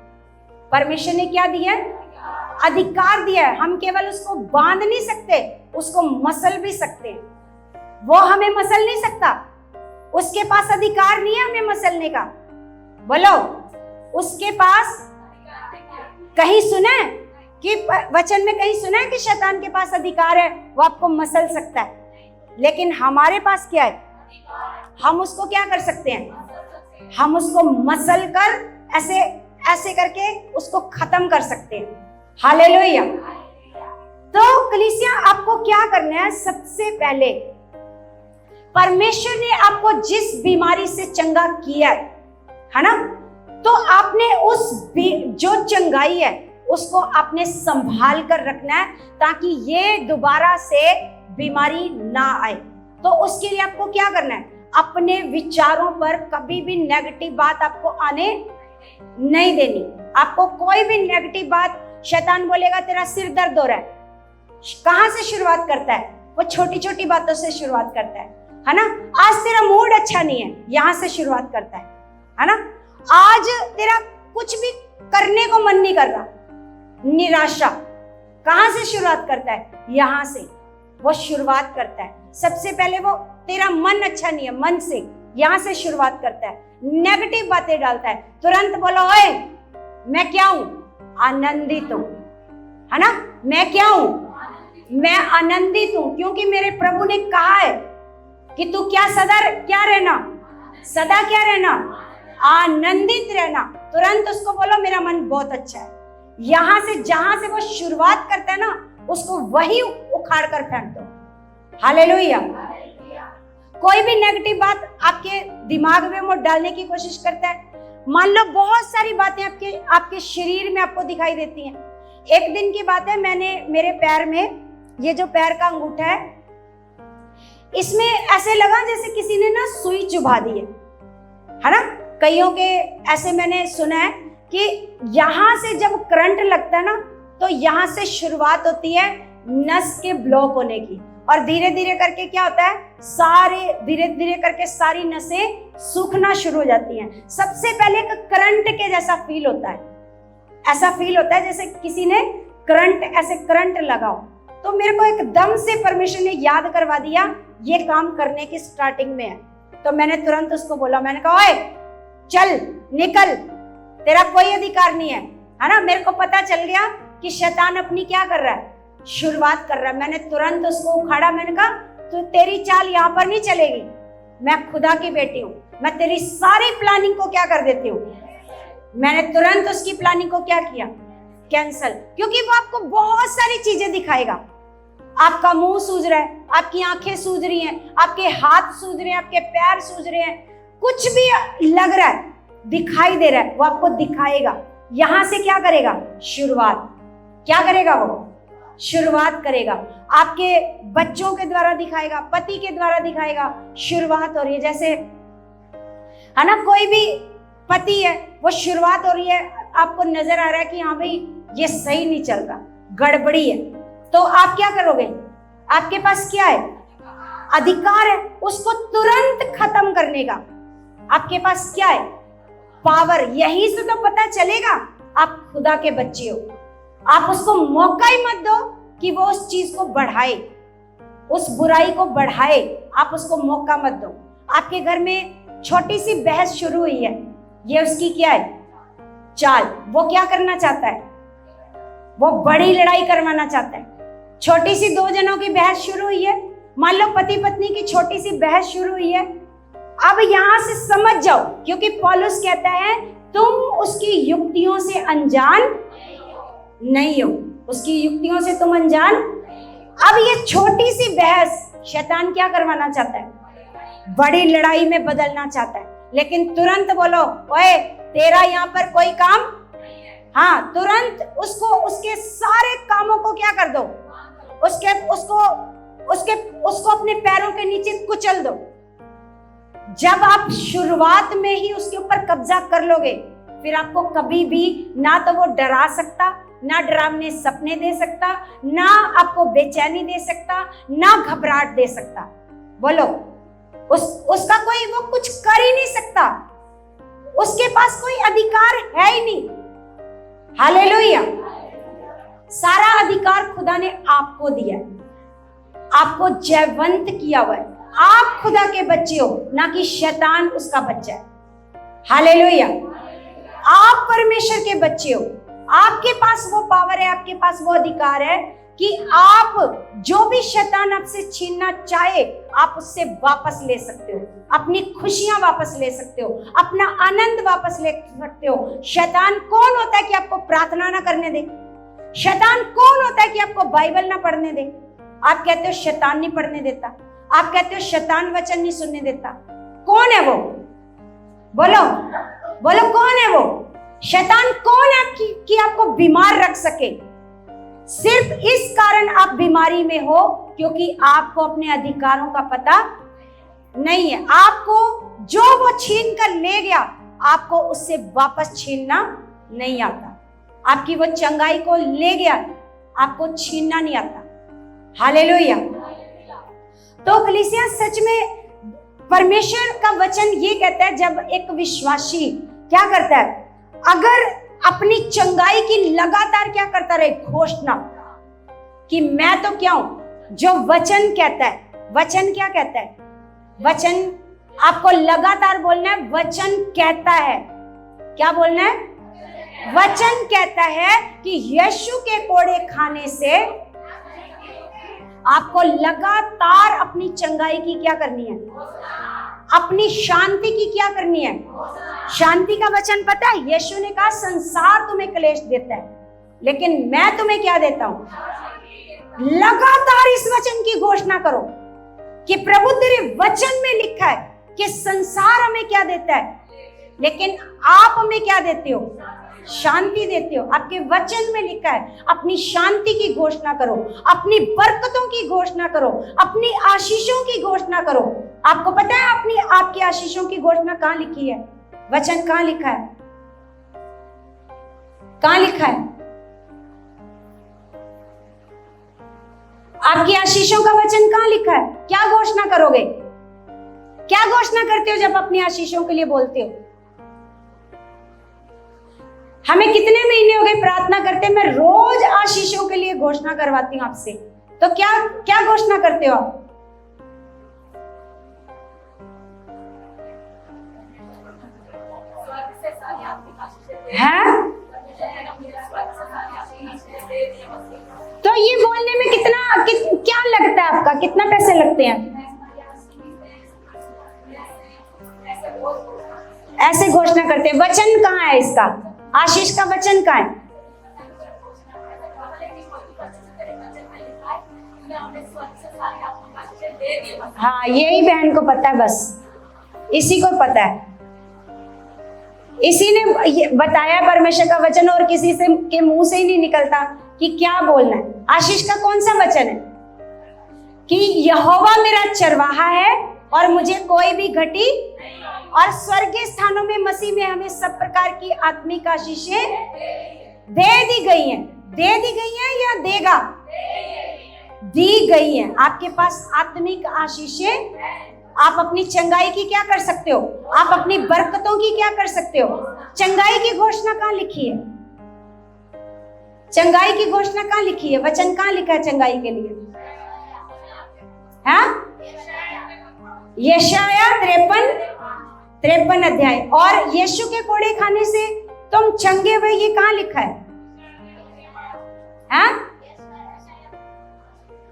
परमेश्वर ने क्या दिया है? अधिकार दिया है। हम केवल उसको बांध नहीं सकते, उसको मसल भी सकते हैं। वो हमें मसल नहीं सकता, उसके पास अधिकार नहीं है हमें मसलने का। बोलो, उसके पास कहीं सुना है कि वचन में कहीं सुना है कि शैतान के पास अधिकार है, वो आपको मसल सकता है? लेकिन हमारे पास क्या है? हम उसको क्या कर सकते हैं? हम उसको मसल कर ऐसे ऐसे करके उसको खत्म कर सकते हैं। हालेलुया। तो कलीसिया, आपको क्या करना है? सबसे पहले परमेश्वर ने आपको जिस बीमारी से चंगा किया है ना, तो आपने उस जो चंगाई है उसको आपने संभाल कर रखना है ताकि ये दोबारा से बीमारी ना आए। तो उसके लिए आपको क्या करना है? अपने विचारों पर कभी भी नेगेटिव बात आपको आने नहीं देनी। आपको कोई भी नेगेटिव बात, शैतान बोलेगा तेरा सिर दर्द हो रहा है, कहां से शुरुआत करता है? वो छोटी छोटी बातों से शुरुआत करता है ना? आज तेरा मूड अच्छा नहीं है, यहां से शुरुआत करता है। है ना। आज तेरा कुछ भी करने को मन नहीं कर रहा, निराशा कहां से शुरुआत करता है? यहां से वो शुरुआत करता है। सबसे पहले वो तेरा मन अच्छा नहीं है, मन से यहां से शुरुआत करता है, नेगेटिव बातें डालता है। तुरंत बोलो, ओए मैं क्या हूं? आनंदित हूं, है ना। मैं क्या हूं? मैं आनंदित हूं, क्योंकि मेरे प्रभु ने कहा है कि तू क्या सदा क्या रहना, सदा क्या रहना, आनंदित रहना। तुरंत उसको बोलो मेरा मन बहुत अच्छा है। यहां से जहां से वो शुरुआत करता है ना, उसको वही उखाड़ कर फेंक दो। हालेलुया। कोई भी नेगेटिव बात आपके दिमाग में वो डालने की कोशिश करता है, मान लो बहुत सारी बातें आपके शरीर में आपको दिखाई देती हैं। एक दिन की बात है, मैंने मेरे पैर में, ये जो पैर का अंगूठा है, इसमें ऐसे लगा जैसे किसी ने ना सुई चुभा दी है ना। कईयों के ऐसे मैंने सुना है कि यहां से जब करंट लगता है ना, तो यहां से शुरुआत होती है नस के ब्लॉक होने की, और धीरे धीरे करके क्या होता है, धीरे धीरे करके सारी नसें सूखना शुरू हो जाती हैं। सबसे पहले एक करंट के जैसा फील होता है, ऐसा फील होता है जैसे किसी ने करंट लगाओ। तो मेरे को एकदम से परमेश्वर ने याद करवा दिया, ये काम करने की स्टार्टिंग में है। तो मैंने तुरंत उसको बोला, मैंने कहा ओए चल निकल, तेरा कोई अधिकार नहीं है ना। मेरे को पता चल गया कि शैतान अपनी क्या कर रहा है, शुरुआत कर रहा है। मैंने तुरंत उसको उखाड़ा, मैंने कहा तो तेरी चाल यहाँ पर नहीं चलेगी, मैं खुदा की बेटी हूँ, मैं तेरी सारी प्लानिंग को क्या कर देती हूँ। मैंने तुरंत उसकी प्लानिंग को क्या किया, कैंसल। क्योंकि वो आपको बहुत सारी चीजें दिखाएगा। आपका मुंह सूज रहा है, आपकी आंखें सूज रही हैं, आपके हाथ सूज रहे हैं, आपके पैर सूज रहे हैं, कुछ भी लग रहा है, दिखाई दे रहा है, वो आपको दिखाएगा। यहां से क्या करेगा, शुरुआत क्या करेगा, वो शुरुआत करेगा। आपके बच्चों के द्वारा दिखाएगा, पति के द्वारा दिखाएगा, शुरुआत हो रही है। जैसे है ना, कोई भी पति है, वो शुरुआत हो रही है, आपको नजर आ रहा है कि हाँ भाई ये सही नहीं चल रहा, गड़बड़ी है, तो आप क्या करोगे, आपके पास क्या है, अधिकार है उसको तुरंत खत्म करने का। आपके पास क्या है, पावर। यही से तो पता चलेगा आप खुदा के बच्चे हो। आप उसको मौका ही मत दो कि वो उस चीज को बढ़ाए, उस बुराई को बढ़ाए, आप उसको मौका मत दो। आपके घर में छोटी सी बहस शुरू हुई है, ये उसकी क्या है, चाल। वो क्या करना चाहता है, वो बड़ी लड़ाई करवाना चाहता है। छोटी सी दो जनों की बहस शुरू हुई है, मान लो पति पत्नी की छोटी सी बहस शुरू हुई है। अब यहां से समझ जाओ, क्योंकि पौलुस कहता है तुम उसकी युक्तियों से अनजान नहीं हो, उसकी युक्तियों से तुम अनजान। अब ये छोटी सी बहस शैतान क्या करवाना चाहता है, बड़ी लड़ाई में बदलना चाहता है। लेकिन तुरंत बोलो ओए तेरा यहाँ पर कोई काम, हाँ तुरंत उसको, उसके सारे कामों को क्या कर दो, उसको अपने पैरों के नीचे कुचल दो। जब आप शुरुआत में ही उसके ऊपर कब्जा कर लोगे, फिर आपको कभी भी ना तो वो डरा सकता, ना डरावने सपने दे सकता, ना आपको बेचैनी दे सकता, ना घबराहट दे सकता। बोलो उसका कोई, वो कुछ कर ही नहीं सकता, उसके पास कोई अधिकार है ही नहीं। हालेलुया। सारा अधिकार खुदा ने आपको दिया है, आपको जयवंत किया हुआ है। आप खुदा के बच्चे हो, ना कि शैतान उसका बच्चा है। हालेलुया। आप परमेश्वर के बच्चे हो, आपके पास वो पावर है, आपके पास वो अधिकार है कि आप जो भी शैतान आपसे छीनना चाहे, आप उससे वापस ले सकते हो, अपनी खुशियां वापस ले सकते हो, अपना आनंद वापस ले सकते हो। शैतान कौन होता है कि आपको प्रार्थना ना करने दे? शैतान कौन होता है कि आपको बाइबल ना पढ़ने दे? आप कहते हो शैतान नहीं पढ़ने देता, आप कहते हो शैतान वचन नहीं सुनने देता। कौन है वो? बोलो बोलो, कौन है वो? शैतान कौन है कि आपको बीमार रख सके? सिर्फ इस कारण आप बीमारी में हो क्योंकि आपको अपने अधिकारों का पता नहीं है। आपको जो वो छीन कर ले गया, आपको उससे वापस छीनना नहीं आता। आपकी वो चंगाई को ले गया, आपको छीनना नहीं आता। हालेलुया। तो कलीसिया, सच में परमेश्वर का वचन ये कहता है, जब एक विश्वासी क्या करता है, अगर अपनी चंगाई की लगातार क्या करता रहे, घोषणा कि मैं तो क्या हूं, जो वचन कहता है, वचन क्या कहता है, वचन आपको लगातार बोलना है, वचन कहता है, क्या बोलना है, वचन कहता है कि यीशु के कोड़े खाने से आपको लगातार अपनी चंगाई की क्या करनी है, अपनी शांति की क्या करनी है, शांति का वचन पता है, यीशु ने कहा संसार तुम्हें क्लेश देता है, लेकिन मैं तुम्हें क्या देता हूं। लगातार इस वचन की घोषणा करो कि प्रभु तेरे वचन में लिखा है कि संसार हमें क्या देता है, लेकिन आप हमें क्या देते हो, शांति देते हो। आपके वचन में लिखा है, अपनी शांति की घोषणा करो, अपनी बरकतों की घोषणा करो, अपनी आशीषों की घोषणा करो। आपको पता है अपनी आपकी आशीषों की घोषणा कहां लिखी है, वचन कहां लिखा है, कहां लिखा है, आपकी आशीषों का वचन कहां लिखा है। क्या घोषणा करोगे, क्या घोषणा करते हो जब अपनी आशीषों के लिए बोलते हो। हमें कितने महीने हो गए प्रार्थना करते, मैं रोज आशीषों के लिए घोषणा करवाती हूं आपसे, तो क्या क्या घोषणा करते हो आप, हैं? तो ये बोलने में क्या लगता है आपका, कितना पैसे लगते हैं, ऐसे घोषणा करते हैं। वचन कहाँ है इसका, आशीष का वचन कहाँ है, हाँ यही बहन को पता है, बस इसी को पता है, इसी ने बताया परमेश्वर का वचन, और किसी से के मुंह से ही नहीं निकलता कि क्या बोलना है। आशीष का कौन सा वचन है कि यहोवा मेरा चरवाहा है और मुझे कोई भी घटी, और स्वर्गीय स्थानों में मसीह में हमें सब प्रकार की आत्मिक आशीषें दे दी गई हैं। दे दी गई हैं या देगा, दी गई हैं। आपके पास आत्मिक आशीषें, आप अपनी चंगाई की क्या कर सकते हो, आप अपनी बरकतों की क्या कर सकते हो। चंगाई की घोषणा कहाँ लिखी है, चंगाई की घोषणा कहाँ लिखी है, वचन कहाँ लिखा है चंगाई के लिए, हाँ यशाया 53 अध्याय। और यीशु के कोड़े खाने से तुम चंगे हुए, ये कहाँ लिखा है, हाँ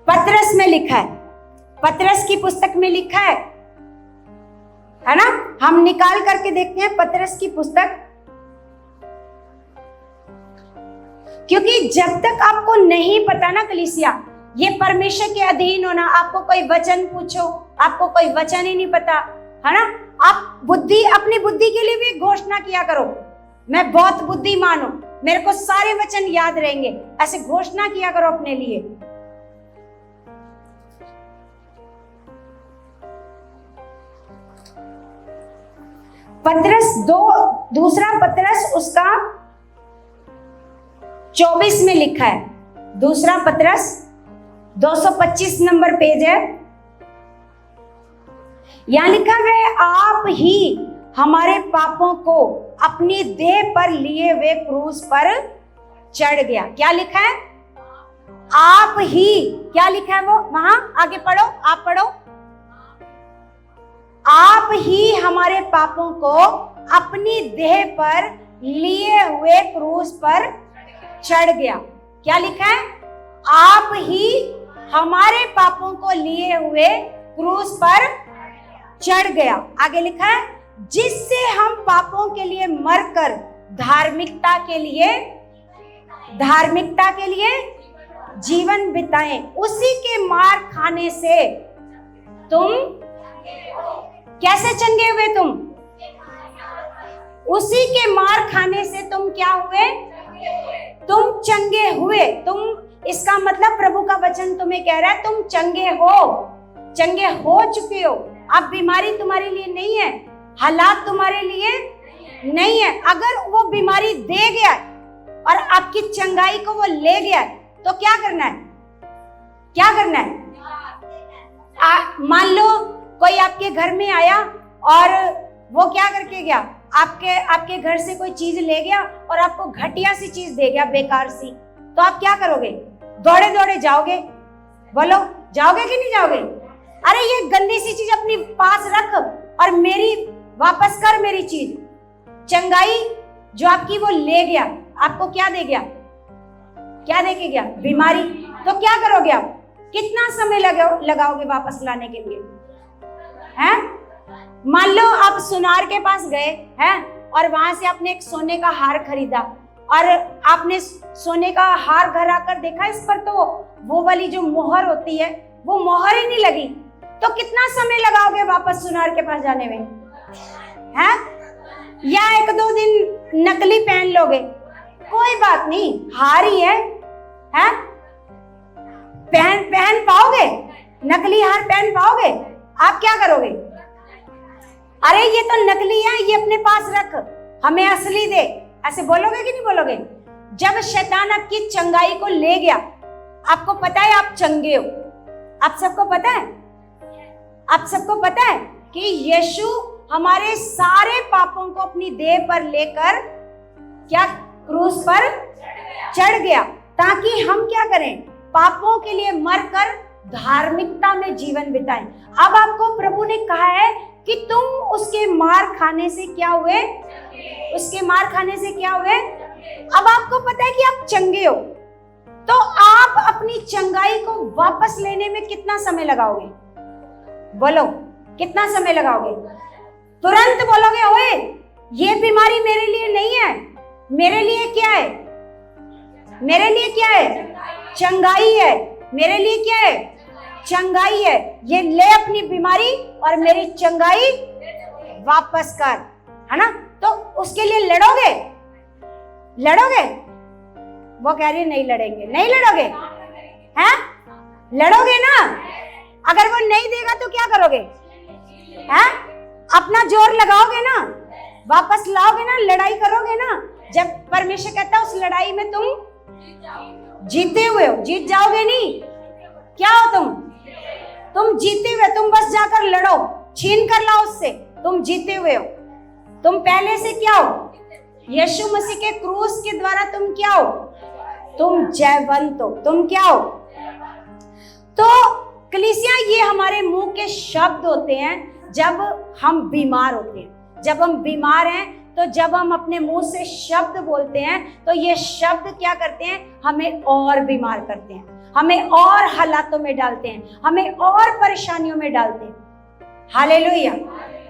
पतरस में लिखा है, पतरस की पुस्तक में लिखा है ना। हम निकाल करके देखते हैं पतरस की पुस्तक, क्योंकि जब तक आपको नहीं पता ना कलीसिया, ये परमेश्वर के अधीन होना, आपको कोई वचन पूछो, आपको कोई वचन ही नहीं पता, है ना। आप बुद्धि, अपनी बुद्धि के लिए भी घोषणा किया करो, मैं बहुत बुद्धिमान हूं, मेरे को सारे वचन याद रहेंगे, ऐसे घोषणा किया करो अपने लिए। पतरस दूसरा पतरस उसका 24 में लिखा है, दूसरा पतरस 225 नंबर पेज है, यहां लिखा है आप ही हमारे पापों को अपनी देह पर लिए हुए क्रूस पर चढ़ गया। क्या लिखा है, आप ही, क्या लिखा है वो वहां, आगे पढ़ो, आप पढ़ो, आप ही हमारे पापों को अपनी देह पर लिए हुए क्रूस पर चढ़ गया। क्या लिखा है, आप ही हमारे पापों को लिए हुए क्रूस पर चढ़ गया। आगे लिखा है, जिससे हम पापों के लिए मरकर धार्मिकता के लिए जीवन बिताएं। उसी के मार खाने से तुम कैसे चंगे हुए, उसी के मार खाने से तुम क्या हुए, तुम चंगे हुए। तुम, इसका मतलब प्रभु का वचन तुम्हें कह रहा है तुम चंगे हो चुके हो। अब बीमारी तुम्हारे लिए नहीं है, हालात तुम्हारे लिए नहीं है। अगर वो बीमारी दे गया और आपकी चंगाई को वो ले गया तो क्या करना है, मान लो कोई आपके घर में आया और वो क्या करके गया, आपके घर से कोई चीज ले गया और आपको घटिया सी चीज दे गया, बेकार सी, तो आप क्या करोगे? दौड़े दौड़े जाओगे? बोलो, जाओगे कि नहीं जाओगे? अरे ये गंदी सी चीज अपनी पास रख और मेरी वापस कर मेरी चीज। चंगाई जो आपकी वो ले गया, आपको क्या दे गया? क्या दे के गया? बीमारी। तो क्या करोगे आप? कितना समय लगाओगे वापस लाने के लिए? हैं? मान लो आप सुनार के पास गए हैं और वहां से आपने एक सोने का हार खरीदा और आपने सोने का हार घर आकर देखा, इस पर तो वो वाली जो मोहर होती है वो मोहर ही नहीं लगी, तो कितना समय लगाओगे वापस सुनार के पास जाने में? हैं? या 1-2 दिन नकली पहन लोगे? कोई बात नहीं, हार ही है, हैं? पहन पाओगे? नकली हार पहन पाओगे? आप क्या करोगे? अरे ये तो नकली है, ये अपने पास रख, हमें असली दे, ऐसे बोलोगे कि नहीं बोलोगे? जब शैतान आपकी चंगाई को ले गया, आपको पता है आप चंगे हो, आप सबको पता है, आप सबको पता है कि यीशु हमारे सारे पापों को अपनी देह पर लेकर क्या क्रूस पर चढ़ गया, ताकि हम क्या करें? पापों के लिए मरकर धार्मिकता में जीवन बिताएं। अब आपको प्रभु ने कहा है कि तुम उसके मार खाने से क्या हुए? उसके मार खाने से क्या हुए? अब आपको पता है कि आप चंगे हो, तो आप अपनी चंगाई को वापस लेने में कितना समय लगाओगे? बोलो, कितना समय लगाओगे? तुरंत बोलोगे ओए ये बीमारी मेरे लिए नहीं है, मेरे लिए क्या है? मेरे लिए क्या है? चंगाई है। मेरे लिए क्या है? चंगाई है। ये ले अपनी बीमारी और मेरी चंगाई वापस कर, है ना? तो उसके लिए लड़ोगे? लड़ोगे? वो कह रही है नहीं लड़ेंगे। नहीं लड़ोगे? हैं? लड़ोगे ना? अगर वो नहीं देगा तो क्या करोगे? हैं? अपना जोर लगाओगे ना, वापस लाओगे ना, लड़ाई करोगे ना। जब परमेश्वर कहता है उस लड़ाई में तुम जीते हुए हो, जीत जाओगे नहीं, क्या हो तुम जीते हुए, तुम बस जाकर लड़ो, छीन कर लाओ उससे, तुम जीते हुए हो। तुम पहले से क्या हो? यीशु मसीह के क्रूस के द्वारा तुम क्या हो? तुम जयवंत हो। तुम क्या हो? तो कलीसिया, ये हमारे मुंह के शब्द होते हैं जब हम बीमार होते हैं। जब हम बीमार हैं तो जब हम अपने मुंह से शब्द बोलते हैं तो ये शब्द क्या करते हैं? हमें और बीमार करते हैं, हमें और हालातों में डालते हैं, हमें और परेशानियों में डालते हैं। हालेलुया।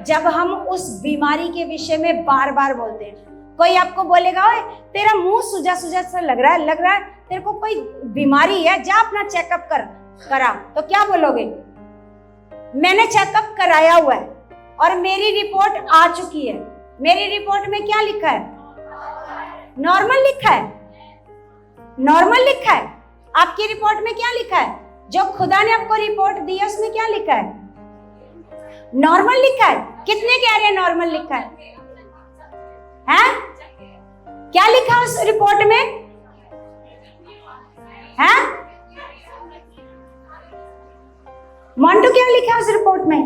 जब हम उस बीमारी के विषय में बार बार बोलते हैं, कोई आपको बोलेगा ओए तेरा मुंह सूजा सूजा सा लग रहा है तेरे को कोई बीमारी है, जा अपना चेकअप करा, तो क्या बोलोगे? मैंने चेकअप कराया हुआ है और मेरी रिपोर्ट आ चुकी है। मेरी रिपोर्ट में क्या लिखा है? नॉर्मल लिखा है। नॉर्मल लिखा है। आपकी रिपोर्ट में क्या लिखा है? जो खुदा ने आपको रिपोर्ट दी है उसमें क्या लिखा है? नॉर्मल लिखा है। कितने कह रहे हैं नॉर्मल लिखा है? हैं? क्या लिखा उस रिपोर्ट में? हैं? मोंटू, क्या लिखा उस रिपोर्ट में?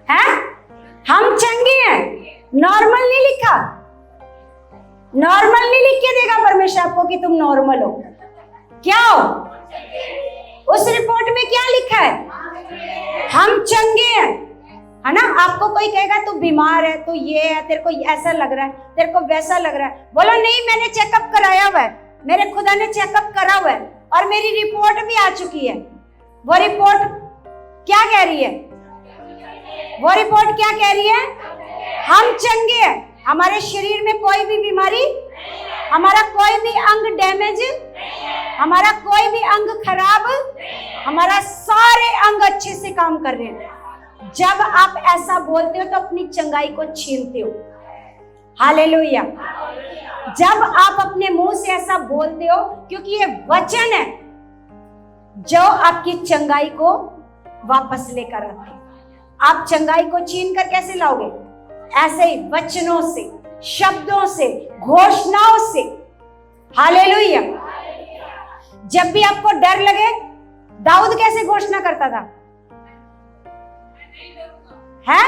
हैं? हम चंगे हैं। नॉर्मल नहीं लिखा। नॉर्मल नहीं लिख के देगा परमेश्वर आपको कि तुम नॉर्मल हो। क्या हो? उस रिपोर्ट में क्या लिखा है? हम चंगे हैं, है ना? आपको कोई कहेगा तू बीमार है, तू ये है, तेरे को ऐसा लग रहा है, तेरे को वैसा लग रहा है, बोलो नहीं मैंने चेकअप कराया हुआ है, मेरे खुदा ने चेकअप करा हुआ है और मेरी रिपोर्ट भी आ चुकी है। वो रिपोर्ट क्या कह रही है? वो रिपोर्ट क्या कह रही है? हम चंगे हैं, हमारे शरीर में कोई भी बीमारी, हमारा कोई भी अंग डैमेज, हमारा कोई भी अंग खराब, हमारा सारे अंग अच्छे से काम कर रहे हैं। जब आप ऐसा बोलते हो तो अपनी चंगाई को छीनते हो। हालेलुया। जब आप अपने मुंह से ऐसा बोलते हो, क्योंकि ये वचन है जो आपकी चंगाई को वापस लेकर आते हैं। आप चंगाई को छीन कर कैसे लाओगे? ऐसे ही वचनों से, शब्दों से, घोषणाओं से। हालेलुया। जब भी आपको डर लगे, दाऊद कैसे घोषणा करता था? है?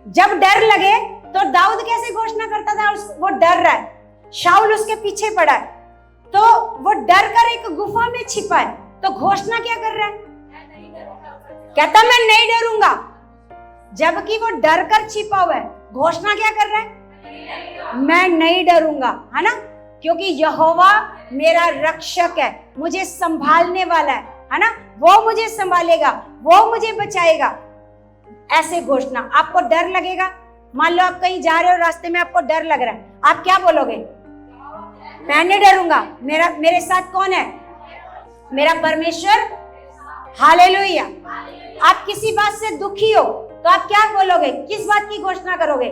जब डर लगे तो दाऊद कैसे घोषणा करता था? वो डर रहा है, शाऊल उसके पीछे पड़ा है, तो वो डर कर एक गुफा में छिपा है, तो घोषणा क्या कर रहा है? कहता मैं नहीं डरूंगा, जबकि वो डर कर छिपा हुआ है। घोषणा क्या कर रहा है? मैं नहीं डरूंगा, है ना, क्योंकि यहोवा मेरा रक्षक है, मुझे संभालने वाला है ना, वो मुझे संभालेगा, वो मुझे बचाएगा। ऐसे घोषणा। आपको डर लगेगा, मान लो आप कहीं जा रहे हो, रास्ते में आपको डर लग रहा है, आप क्या बोलोगे? मैं नहीं डरूंगा, मेरे साथ कौन है? मेरा परमेश्वर। हालेलुया। आप किसी बात से दुखी हो तो आप क्या बोलोगे? किस बात की घोषणा करोगे?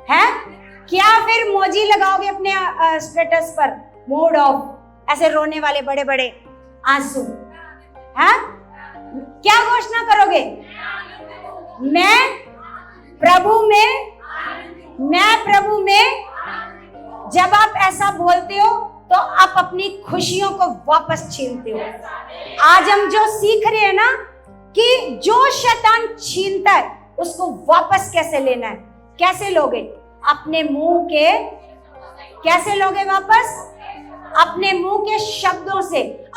हैं? क्या फिर मोजी लगाओगे अपने स्टेटस पर, मूड ऑफ, ऐसे रोने वाले बड़े बड़े आंसू? हैं? क्या घोषणा करोगे? मैं प्रभु में। जब आप ऐसा बोलते हो तो आप अपनी खुशियों को वापस छीनते हो। आज हम जो सीख रहे हैं ना, कि जो शैतान छीनता है उसको वापस कैसे लेना है। कैसे लोगे? अपने मुंह के, कैसे लोगे वापस? अपने मुंह के शब्दों से।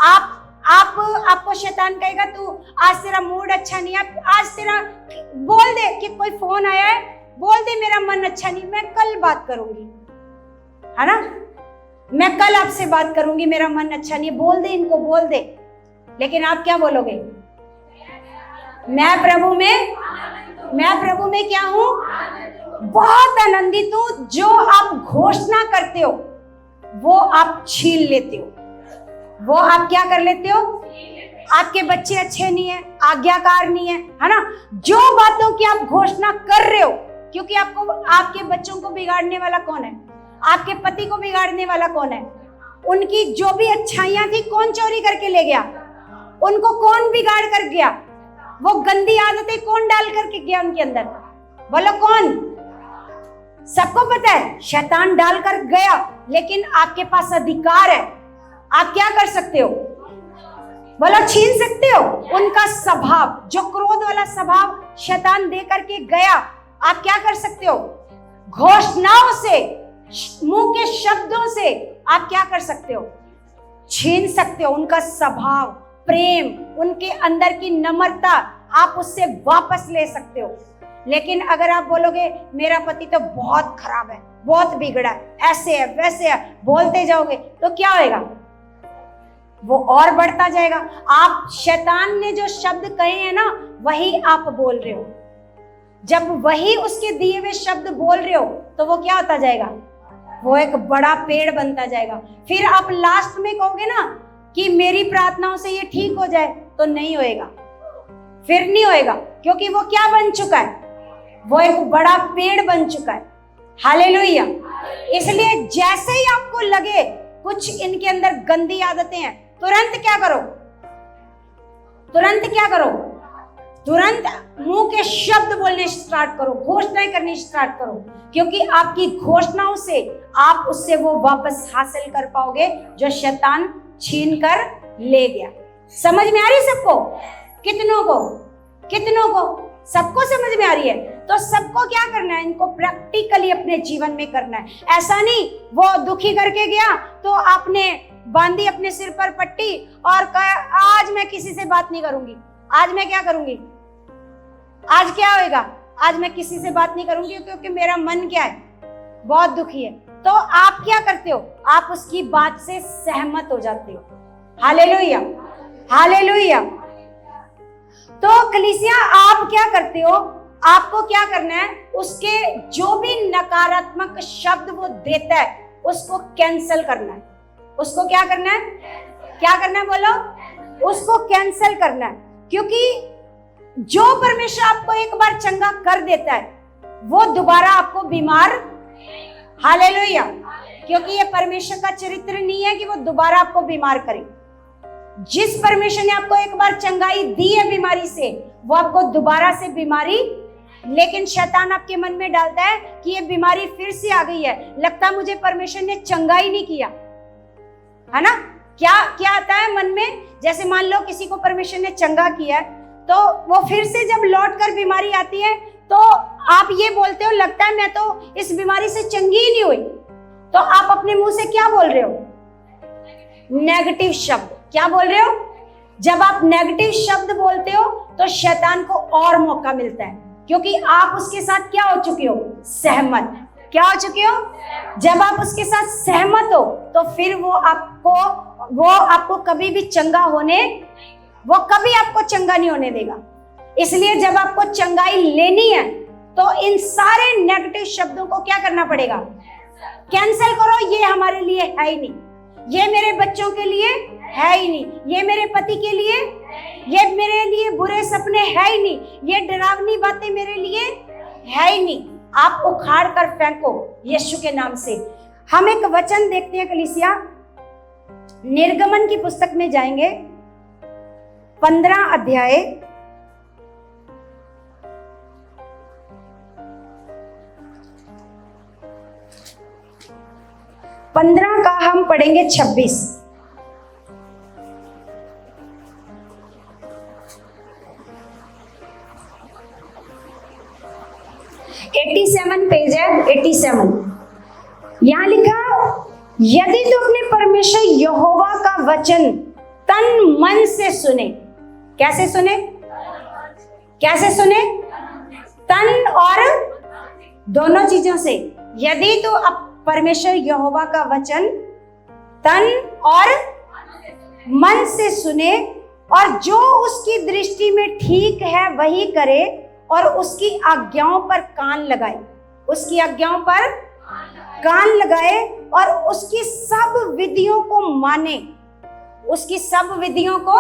आपको शैतान कहेगा तू आज तेरा मूड अच्छा नहीं है, आज तेरा, बोल दे कि कोई फोन आया है, बोल दे मेरा मन अच्छा नहीं, मैं कल बात करूंगी, है ना, मैं कल आपसे बात करूंगी, मेरा मन अच्छा नहीं है, बोल दे इनको, बोल दे। लेकिन आप क्या बोलोगे? मैं प्रभु में क्या हूं? बहुत आनंदित हूं। जो आप घोषणा करते हो वो आप छीन लेते हो, वो आप क्या कर लेते हो? आपके बच्चे अच्छे नहीं है, आज्ञाकार नहीं है ना, जो बातों की आप घोषणा कर रहे हो, क्योंकि आपके बच्चों को बिगाड़ने वाला कौन है? आपके पति को बिगाड़ने वाला कौन है? उनकी जो भी अच्छाइयां थी कौन चोरी करके ले गया? उनको कौन बिगाड़ कर गया? वो गंदी आदतें कौन डाल करके गया उनके अंदर? बोलो कौन? सबको पता है, शैतान डाल कर गया। लेकिन आपके पास अधिकार है, आप क्या कर सकते हो? बोलो छीन सकते हो उनका स्वभाव, जो क्रोध वाला स्वभाव शैतान दे करके गया। आप क्या कर सकते हो? घोषणाओं से, मुंह के शब्दों से आप क्या कर सकते हो? छीन सकते हो उनका स्वभाव, प्रेम, उनके अंदर की नम्रता, आप उससे वापस ले सकते हो। लेकिन अगर आप बोलोगे मेरा पति तो बहुत खराब है, बहुत बिगड़ा है, ऐसे है वैसे है, बोलते जाओगे तो क्या होएगा? वो और बढ़ता जाएगा। आप, शैतान ने जो शब्द कहे हैं ना, वही आप बोल रहे हो। जब वही उसके दिए हुए शब्द बोल रहे हो तो वो क्या होता जाएगा? वो एक बड़ा पेड़ बनता जाएगा। फिर आप लास्ट में कहोगे ना कि मेरी प्रार्थनाओं से ये ठीक हो जाए, तो नहीं होएगा, फिर नहीं होएगा, क्योंकि वो क्या बन चुका है? वो एक बड़ा पेड़ बन चुका है। हालेलुया। इसलिए जैसे ही आपको लगे कुछ इनके अंदर गंदी आदतें हैं, तुरंत क्या करो? तुरंत मुंह के शब्द बोलने स्टार्ट करो, घोषणाएं करनी स्टार्ट करो, क्योंकि आपकी घोषणाओं से आप उससे वो वापस हासिल कर पाओगे जो शैतान छीन कर ले गया। समझ में आ रही सबको? कितनों को सबको समझ में आ रही है? तो सबको क्या करना है? इनको प्रैक्टिकली अपने जीवन में करना है। ऐसा नहीं वो दुखी करके गया तो आपने बांधी अपने सिर पर पट्टी और कहा आज मैं किसी से बात नहीं करूंगी, आज मैं क्या करूंगी, आज क्या होएगा, आज मैं किसी से बात नहीं करूंगी क्योंकि मेरा मन क्या है, बहुत दुखी है। तो आप क्या करते हो? आप उसकी बात से सहमत हो जाते हो। Hallelujah, hallelujah. तो कलीसिया, आप क्या करते हो? आपको क्या करना है? उसके जो भी नकारात्मक शब्द वो देता है उसको कैंसिल करना है। उसको क्या करना है? क्या करना है बोलो? उसको कैंसिल करना है। क्योंकि जो परमेश्वर आपको एक बार चंगा कर देता है वो दोबारा आपको बीमार, हालेलुया, क्योंकि ये परमेश्वर का चरित्र नहीं है कि वो दोबारा आपको बीमार करे। जिस परमेश्वर ने आपको एक बार चंगाई दी है बीमारी से, वो आपको दोबारा से बीमारी, लेकिन शैतान आपके मन में डालता है कि ये बीमारी फिर से आ गई है, लगता मुझे परमेश्वर ने चंगाई नहीं किया, है ना। क्या क्या आता है मन में? जैसे मान लो किसी को परमेश्वर ने चंगा किया है तो वो फिर से जब लौट कर बीमारी आती है तो आप ये बोलते हो लगता है मैं तो इस बीमारी से चंगी ही नहीं हुई, तो आप अपने मुंह से क्या बोल रहे हो? नेगेटिव शब्द। क्या बोल रहे हो? जब आप नेगेटिव शब्द बोलते हो तो शैतान को और मौका मिलता है, क्योंकि आप उसके साथ क्या हो चुके हो? सहमत। क्या हो चुके हो? जब आप उसके साथ सहमत हो तो फिर वो आपको कभी भी चंगा नहीं होने देगा। इसलिए जब आपको चंगाई लेनी है तो इन सारे नेगेटिव शब्दों को क्या करना पड़ेगा? कैंसिल करो। ये हमारे लिए है ही नहीं, ये मेरे बच्चों के लिए है ही नहीं, ये मेरे पति के लिए, ये मेरे लिए बुरे सपने है ही नहीं, ये डरावनी बातें मेरे लिए है ही नहीं। आप उखाड़ कर फेंको यीशु के नाम से। हम एक वचन देखते हैं कलीसिया, निर्गमन की पुस्तक में जाएंगे, 15 अध्याय, का हम पढ़ेंगे 26। पेज है 87। यहां लिखा, यदि तो अपने परमेश्वर यहोवा का वचन तन मन से सुने। कैसे सुने? कैसे सुने? तन और दोनों चीजों से। यदि तो अब परमेश्वर यहोवा का वचन तन और मन से सुने और जो उसकी दृष्टि में ठीक है वही करे और उसकी आज्ञाओं पर कान लगाए, उसकी आज्ञाओं पर कान लगाए और उसकी सब विधियों को माने, उसकी सब विधियों को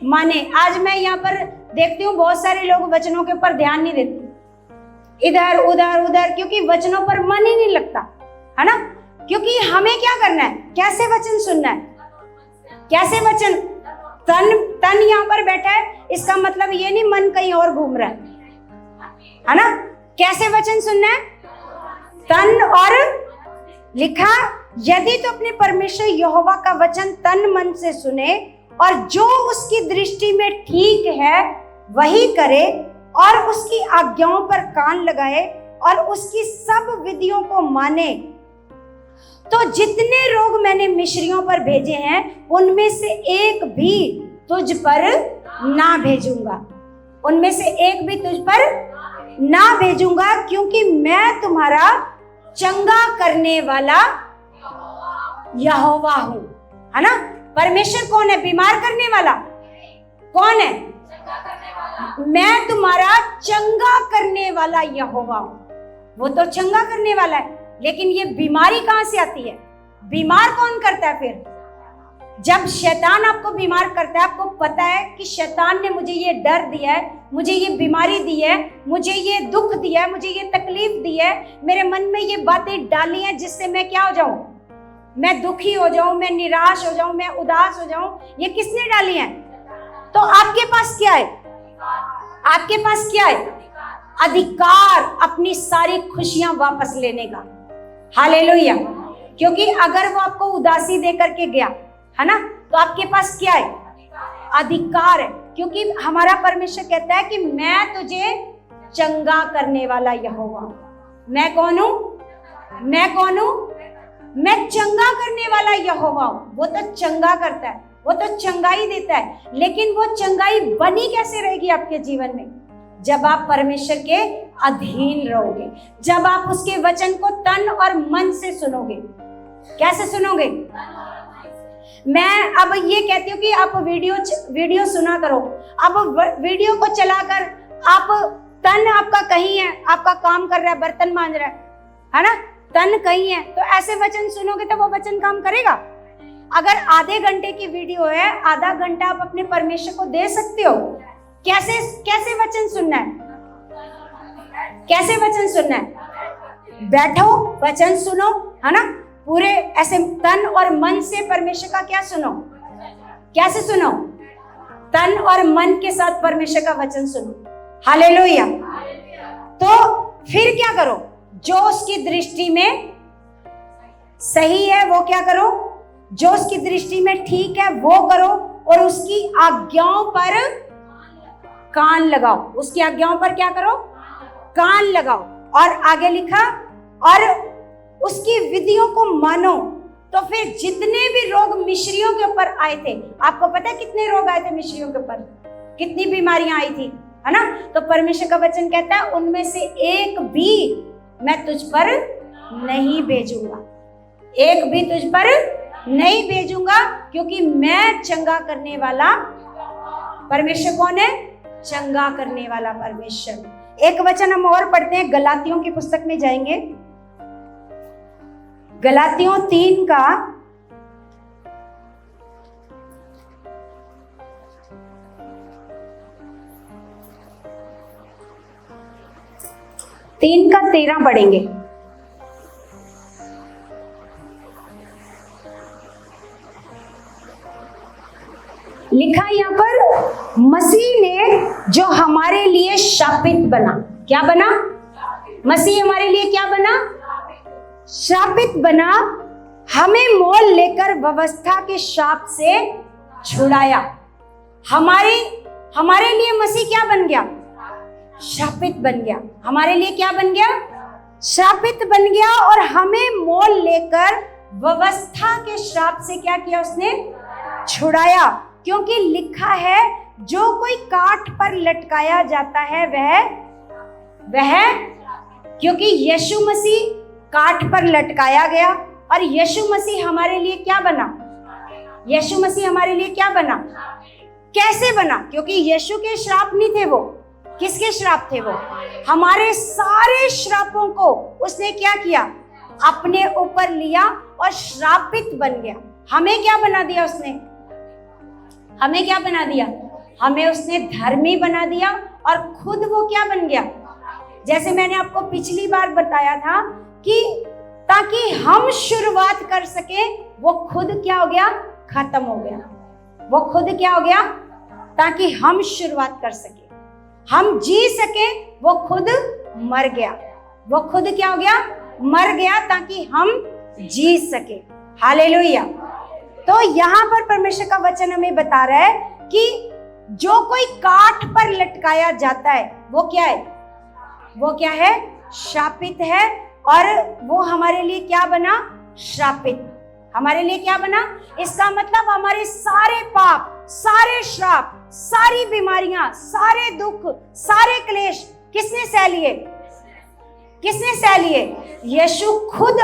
माने। आज मैं यहाँ पर देखती हूँ बहुत सारे लोग वचनों के ऊपर ध्यान नहीं देते, इधर उधर उधर, क्योंकि वचनों पर मन ही नहीं लगता, है ना? क्योंकि हमें क्या करना है? कैसे वचन सुनना है? कैसे वचन? तन यहाँ पर बैठा है, इसका मतलब ये नहीं मन कहीं और घूम रहा है ना? कैसे वचन सुनना है? तन और, लिखा, यदि तो अपने परमेश्वर यहोवा का वचन तन मन से सुने और जो उसकी दृष्टि में ठीक है वही करे और उसकी आज्ञाओं पर कान लगाए और उसकी सब विधियों को माने, तो जितने रोग मैंने मिस्रियों पर भेजे हैं उनमें से एक भी तुझ पर ना भेजूंगा, उनमें से एक भी तुझ पर ना भेजूंगा, क्योंकि मैं तुम्हारा चंगा करने वाला यहोवा हूं। है ना? परमेश्वर कौन है? बीमार करने वाला कौन है? मैं तुम्हारा चंगा करने वाला यहोवा हूं। वो तो चंगा करने वाला है, लेकिन ये बीमारी कहां से आती है? बीमार कौन करता है? फिर जब शैतान आपको बीमार करता है, आपको पता है कि शैतान ने मुझे ये डर दिया है, मुझे ये बीमारी दी है, मुझे ये दुख दिया है, मुझे ये तकलीफ दी है, मेरे मन में ये बातें डाली हैं जिससे मैं क्या हो जाऊं? मैं दुखी हो जाऊं, मैं निराश हो जाऊं, मैं उदास हो जाऊं। ये किसने डाली हैं? तो आपके पास क्या है? आपके पास क्या है? अधिकार अपनी सारी खुशियां वापस लेने का। हालेलुया। क्योंकि अगर वो आपको उदासी दे करके गया, है ना, तो आपके पास क्या है? अधिकार है। क्योंकि हमारा परमेश्वर कहता है कि मैं तुझे चंगा करने वाला यहोवा हूं। मैं कौन हूं? मैं कौन हूं? मैं चंगा करने वाला यहोवा हूं। वो तो चंगा करता है, वो तो चंगाई देता है, लेकिन वो चंगाई बनी कैसे रहेगी आपके जीवन में? जब आप परमेश्वर के अधीन रहोगे, जब आप उसके वचन को तन और मन से सुनोगे। कैसे सुनोगे? मैं अब ये कहती हूँ कि आप वीडियो सुना करो। अब वीडियो को चलाकर आप, तन आपका कहीं है, आपका काम कर रहा है, बर्तन मांज रहा है ना, तन कहीं है, तो ऐसे वचन सुनोगे तो वो वचन काम करेगा? अगर आधे घंटे की वीडियो है, आधा घंटा आप अपने परमेश्वर को दे सकते हो। कैसे वचन सुनना है? कैसे वचन सुनना है? बैठो, वचन सुनो, है ना, पूरे ऐसे तन और मन से परमेश्वर का क्या सुनो? कैसे सुनो? तन और मन के साथ परमेश्वर का वचन सुनो। हालेलुया। तो फिर क्या करो? जो उसकी दृष्टि में सही है वो क्या करो? जो उसकी दृष्टि में ठीक है वो करो और उसकी आज्ञाओं पर कान लगाओ, उसकी आज्ञाओं पर क्या करो, कान लगाओ। और आगे लिखा, और उसकी विधियों को मानो। तो फिर जितने भी रोग मिस्रियों के ऊपर आए थे, आपको पता है कितने रोग आए थे मिस्रियों के ऊपर, कितनी बीमारियां आई थी, है ना? तो परमेश्वर का वचन कहता है उनमें से एक भी मैं तुझ पर नहीं भेजूंगा, एक भी तुझ पर नहीं भेजूंगा, क्योंकि मैं चंगा करने वाला परमेश्वर कौन है? चंगा करने वाला परमेश्वर। एक वचन हम और पढ़ते हैं, गलातियों की पुस्तक में जाएंगे, गलातियों 3 का 13 पढ़ेंगे। लिखा यहाँ पर, मसीह ने जो हमारे लिए शापित बना, क्या बना? मसीह हमारे लिए क्या बना? शापित बना, हमें मोल लेकर व्यवस्था के शाप से छुड़ाया। हमारे लिए मसीह क्या बन गया? शापित बन गया। हमारे लिए क्या बन गया? शापित बन गया। और हमें मोल लेकर व्यवस्था के श्राप से क्या किया? उसने छुड़ाया। क्योंकि लिखा है, जो कोई काठ पर लटकाया जाता है वह क्योंकि यीशु मसीह काठ पर लटकाया गया, और यीशु मसीह हमारे लिए क्या बना? यीशु मसीह हमारे लिए क्या बना? कैसे बना? क्योंकि यीशु के श्राप नहीं थे वो। किसके श्राप थे वो? हमारे सारे श्रापों को उसने क्या किया? अपने ऊपर लिया और श्रापित बन गया। हमें क्या बना दिया उसने? हमें क्या बना दिया? हमें उसने धर्मी बना दिया, और खुद वो क्या बन गया? जैसे मैंने आपको पिछली बार बताया था कि ताकि हम शुरुआत कर सके, वो खुद क्या हो गया? खत्म हो गया। वो खुद क्या हो गया? ताकि हम शुरुआत कर सके, हम जी सके, वो खुद मर गया। वो खुद क्या हो गया? मर गया, ताकि हम जी सके। हालेलुया। तो यहाँ पर परमेश्वर का वचन हमें बता रहा है कि जो कोई काठ पर लटकाया जाता है वो क्या है? वो क्या है? शापित है। और वो हमारे लिए क्या बना? शापित। हमारे लिए क्या बना? इसका मतलब हमारे सारे पाप, सारे श्राप, सारी बीमारियां, सारे दुख, सारे क्लेश किसने सह लिए? किसने सह लिए? यीशु खुद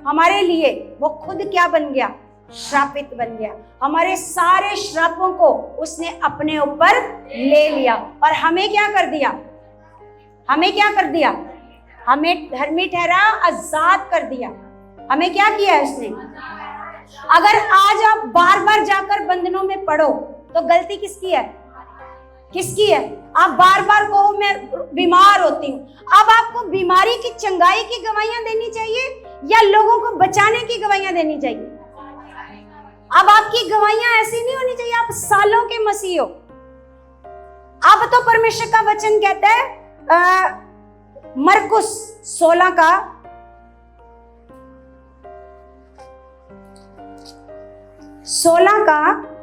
हमारे लिए वो खुद क्या बन गया? श्रापित बन गया। हमारे सारे श्रापों को उसने अपने ऊपर ले लिया, और हमें क्या कर दिया? हमें क्या कर दिया? हमें धर्मी ठहरा, आजाद कर दिया। हमें क्या किया है उसने? अगर आज आप बार बार जाकर बंधनों में पड़ो तो गलती किसकी है? किसकी है? आप बार बार कहो मैं बीमार होती हूँ। अब आपको बीमारी की चंगाई की गवाहियां देनी चाहिए या लोगों को बचाने की गवाहियां देनी चाहिए? अब आपकी गवाहियां ऐसी नहीं होनी चाहिए आप सालों के मसीह हो। अब तो परमेश्वर का वचन कहता है मरकुस 16 का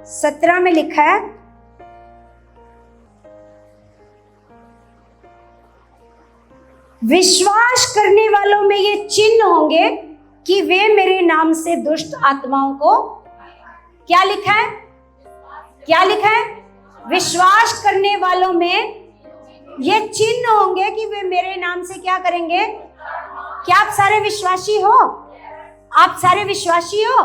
17 में लिखा है, विश्वास करने वालों में ये चिन्ह होंगे कि वे मेरे नाम से दुष्ट आत्माओं को, क्या लिखा है? क्या लिखा है? विश्वास करने वालों में ये चिन्ह होंगे कि वे मेरे नाम से क्या करेंगे? क्या आप सारे विश्वासी हो? आप सारे विश्वासी हो?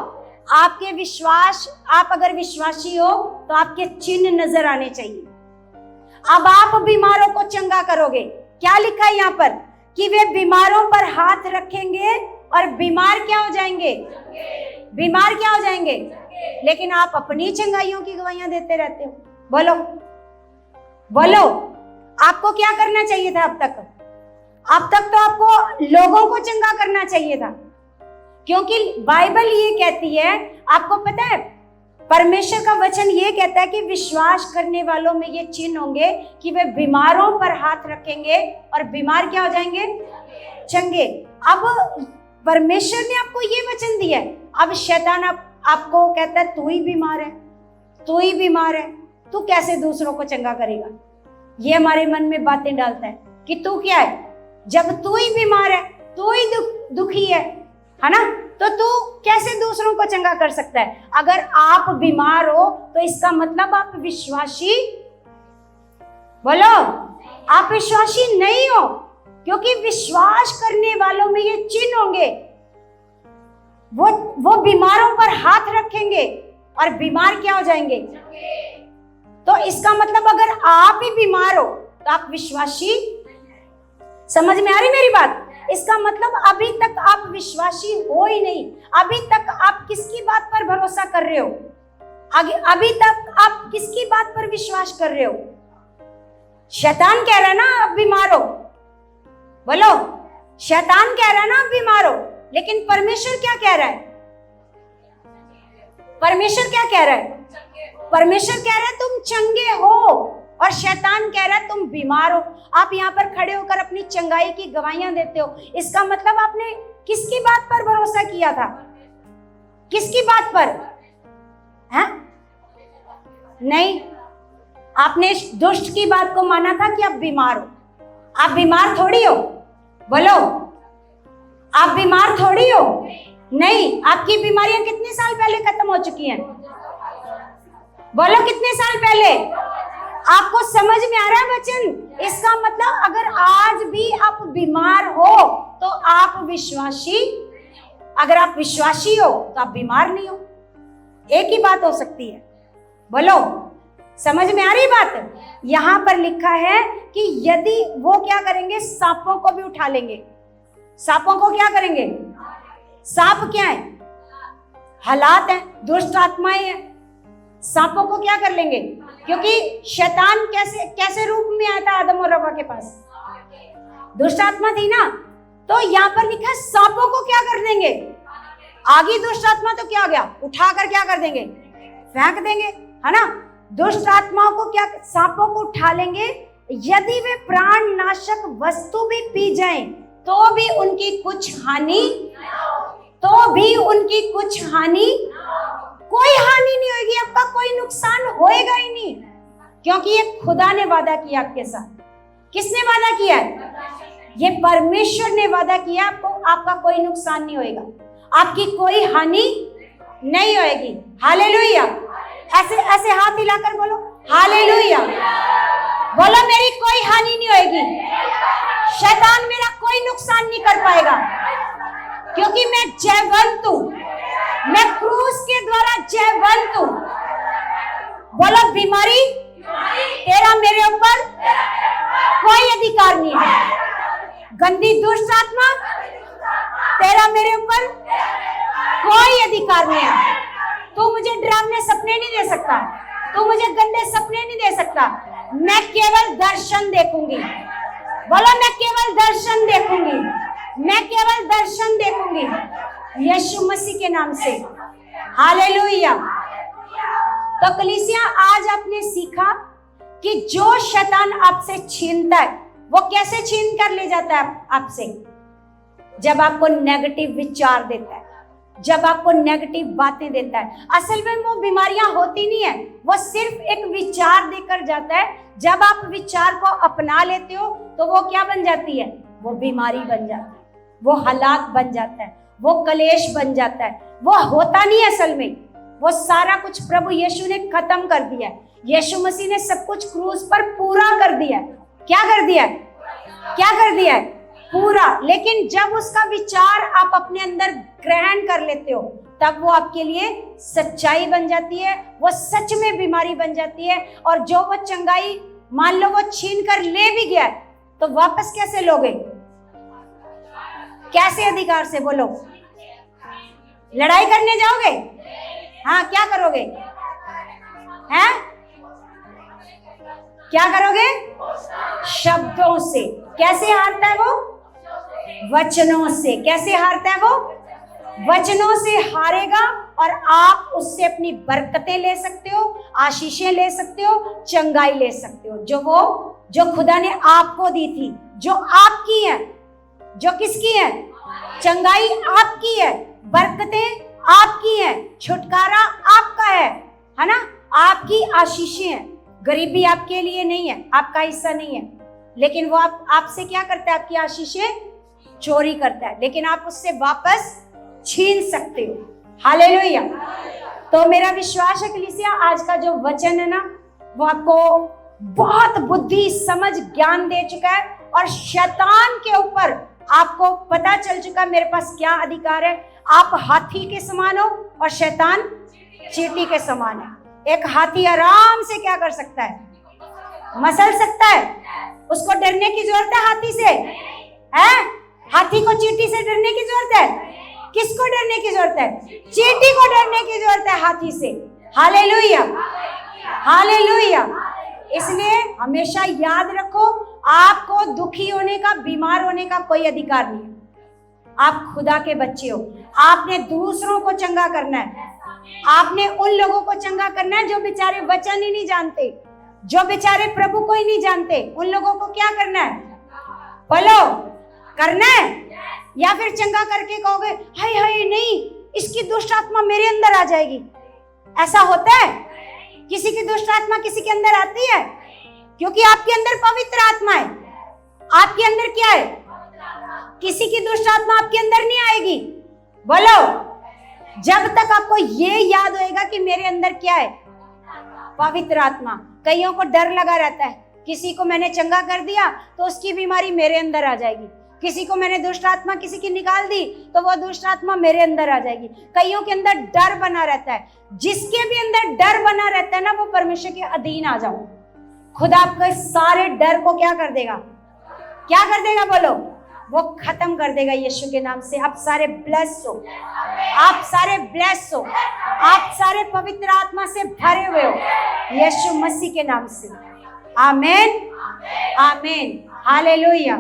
आपके विश्वास, आप अगर विश्वासी हो तो आपके चिन्ह नजर आने चाहिए। अब आप बीमारों को चंगा करोगे। क्या लिखा है यहाँ पर? कि वे बीमारों पर हाथ रखेंगे और बीमार क्या हो जाएंगे? बीमार क्या हो जाएंगे? लेकिन आप अपनी चंगाइयों की गवाहियां देते रहते हो। बोलो बोलो, आपको क्या करना चाहिए था अब तक? अब तक तो आपको लोगों को चंगा करना चाहिए था, क्योंकि बाइबल ये कहती है, आपको पता है परमेश्वर का वचन ये कहता है कि विश्वास करने वालों में ये चिन्ह होंगे कि वे बीमारों पर हाथ रखेंगे और बीमार क्या हो जाएंगे? चंगे। अब परमेश्वर ने आपको ये वचन दिया है, अब शैतान आपको कहता है तू ही बीमार है, तू ही बीमार है, तू कैसे दूसरों को चंगा करेगा। ये हमारे मन में बातें डालता है कि तू क्या है, जब तू ही बीमार है, तू ही दुखी है ना, तो तू कैसे दूसरों को चंगा कर सकता है। अगर आप बीमार हो तो इसका मतलब आप विश्वासी, बोलो, आप विश्वासी नहीं हो, क्योंकि विश्वास करने वालों में ये चिन्ह होंगे। वो बीमारों पर हाथ रखेंगे और बीमार क्या हो जाएंगे। तो इसका मतलब अगर आप ही बीमार हो तो आप विश्वासी, समझ में आ रही मेरी बात। इसका मतलब अभी तक आप विश्वासी हो ही नहीं। अभी तक आप किसकी बात पर भरोसा कर रहे हो, अभी तक आप किसकी बात पर विश्वास कर रहे हो। शैतान कह रहा है ना आप बीमार हो, बोलो, शैतान कह रहा है ना आप बीमार हो, लेकिन परमेश्वर क्या कह रहा है। परमेश्वर क्या कह रहा है। परमेश्वर कह रहा है तुम चंगे हो, और शैतान कह रहा है तुम बीमार हो। आप यहाँ पर खड़े होकर अपनी चंगाई की गवाहियां देते हो, इसका मतलब आपने किसकी बात पर भरोसा किया था, किसकी बात पर है? नहीं, आपने दुष्ट की बात को माना था कि आप बीमार हो। आप बीमार थोड़ी हो, बोलो, आप बीमार थोड़ी हो। नहीं, आपकी बीमारियां कितने साल पहले खत्म हो चुकी हैं, बोलो, कितने साल पहले। आपको समझ में आ रहा है वचन। इसका मतलब अगर आज भी आप बीमार हो तो आप विश्वासी, अगर आप विश्वासी हो तो आप बीमार नहीं हो। एक ही बात हो सकती है, बोलो, समझ में आ रही बात। यहां पर लिखा है कि यदि वो क्या करेंगे, सांपों को भी उठा लेंगे। सांपों को क्या करेंगे। सांप क्या है, हालात है, दुष्ट आत्माएं हैं। सांपों को क्या कर लेंगे, क्योंकि शैतान कैसे रूप में आया था आदम और हव्वा के पास, दुष्ट आत्मा थी ना। तो यहाँ पर लिखा है सांपों को क्या कर देंगे। आगे दुष्ट आत्मा तो क्या हो गया, उठाकर क्या कर देंगे, फेंक देंगे, है ना। दुष्ट आत्माओं को क्या, सांपों को उठा लेंगे। यदि वे प्राण नाशक वस्तु भी पी जाएं तो भी उनकी कुछ हानि, कोई हानि नहीं होगी, आपका कोई नुकसान होएगा ही नहीं, क्योंकि ये खुदा ने वादा किया आपके साथ। किसने वादा किया है, ये परमेश्वर ने वादा किया। आपका कोई नुकसान नहीं होएगा, आपकी कोई हानि नहीं होएगी। हालेलुया। ऐसे हाथ हिलाकर बोलो हालेलुया। बोलो मेरी कोई हानि नहीं होएगी, शैतान मेरा कोई नुकसान नहीं कर पाएगा, क्योंकि मैं जयवंत हूं, मैं क्रूस के द्वारा जयवंत हूं। बोलो बीमारी तेरा मेरे ऊपर कोई अधिकार नहीं है। गंदी दुष्ट आत्मा तेरा मेरे ऊपर कोई अधिकार नहीं है। तू मुझे डरावने सपने नहीं दे सकता, तू मुझे गंदे सपने नहीं दे सकता। मैं केवल दर्शन देखूंगी। बोलो मैं केवल दर्शन देखूंगी, मैं केवल दर्शन देखूंगी यीशु मसीह के नाम से। हालेलुया। तो कलीसिया, आज आपने सीखा कि जो शैतान आपसे छीनता है वो कैसे छीन कर ले जाता है आपसे। जब आपको नेगेटिव विचार देता है, जब आपको नेगेटिव बातें देता है। असल में वो बीमारियां होती नहीं है, वो सिर्फ एक विचार देकर जाता है। जब आप विचार को अपना लेते हो तो वो क्या बन जाती है, वो बीमारी बन जाती है, वो हालात बन जाता है, वो कलेश बन जाता है। वो होता नहीं है असल में, वो सारा कुछ प्रभु यीशु ने खत्म कर दिया है। यीशु मसीह ने सब कुछ क्रूस पर पूरा कर दिया है। क्या कर दिया है, क्या कर दिया है, पूरा। लेकिन जब उसका विचार आप अपने अंदर ग्रहण कर लेते हो तब वो आपके लिए सच्चाई बन जाती है, वो सच में बीमारी बन जाती है। और जो वो चंगाई मान लो वो छीन कर ले भी गया तो वापस कैसे लोगे, कैसे अधिकार से, बोलो। लड़ाई करने जाओगे, हाँ क्या करोगे, हैं क्या करोगे, शब्दों से। कैसे हारता है वो, वचनों से। कैसे हारता है वो, वचनों से हारेगा। और आप उससे अपनी बरकतें ले सकते हो, आशीषें ले सकते हो, चंगाई ले सकते हो, जो खुदा ने आपको दी थी, जो आपकी है। जो किसकी है, चंगाई आपकी है, बरकतें आपकी हैं, छुटकारा आपका है ना, आपकी आशीषें हैं। गरीबी आपके लिए नहीं है, आपका हिस्सा नहीं है, लेकिन वो आपसे क्या करता है? आपकी आशीषें चोरी करता है, लेकिन आप उससे वापस छीन सकते हो। हालेलुया। तो मेरा विश्वास है कलीसिया, आज का जो वचन है ना, वो आपको बहुत बुद्धि, समझ, ज्ञान दे चुका है, और शैतान के ऊपर आपको पता चल चुका मेरे पास क्या अधिकार है। आप हाथी के समान हो और शैतान चींटी के समान है। एक हाथी आराम से क्या कर सकता है? मसल सकता है। उसको डरने की जरूरत है हाथी से? है? हाथी को चींटी से डरने की जरूरत है? किसको डरने की जरूरत है? चींटी को डरने की जरूरत है हाथी से। Hallelujah, hallelujah. इसलिए हमेशा याद रखो, आपको दुखी होने का, बीमार होने का कोई अधिकार नहीं है। आप खुदा के बच्चे हो। आपने दूसरों को चंगा करना है। आपने उन लोगों को चंगा करना है जो बेचारे वचन ही नहीं जानते, जो बेचारे प्रभु को ही नहीं जानते। उन लोगों को क्या करना है? बोलो, करना है? या फिर चंगा करके कहोगे हाय हाय नहीं, इसकी दुष्ट आत्मा मेरे अंदर आ जाएगी? ऐसा होता है? किसी की दुष्ट आत्मा किसी के अंदर आती है? क्योंकि आपके अंदर पवित्र आत्मा है। आपके अंदर क्या है? किसी की दुष्ट आत्मा आपके अंदर नहीं आएगी। बोलो, जब तक आपको ये याद होएगा कि मेरे अंदर क्या है? पवित्र आत्मा। कईयों को डर लगा रहता है, किसी को मैंने चंगा कर दिया तो उसकी बीमारी मेरे अंदर आ जाएगी, किसी को मैंने दुष्ट आत्मा किसी की निकाल दी तो वो दुष्ट आत्मा मेरे अंदर आ जाएगी। कईयों के अंदर डर बना रहता है। जिसके भी अंदर डर बना रहता है ना, वो परमेश्वर के अधीन आ जाओ। खुदा आपके सारे डर को क्या कर देगा? क्या कर देगा? बोलो, वो खत्म कर देगा यीशु के नाम से। आप सारे ब्लेस हो, आप सारे ब्लेस हो, आप सारे पवित्र आत्मा से भरे हुए हो यीशु मसीह के नाम से। आमीन, आमीन, हालेलुया।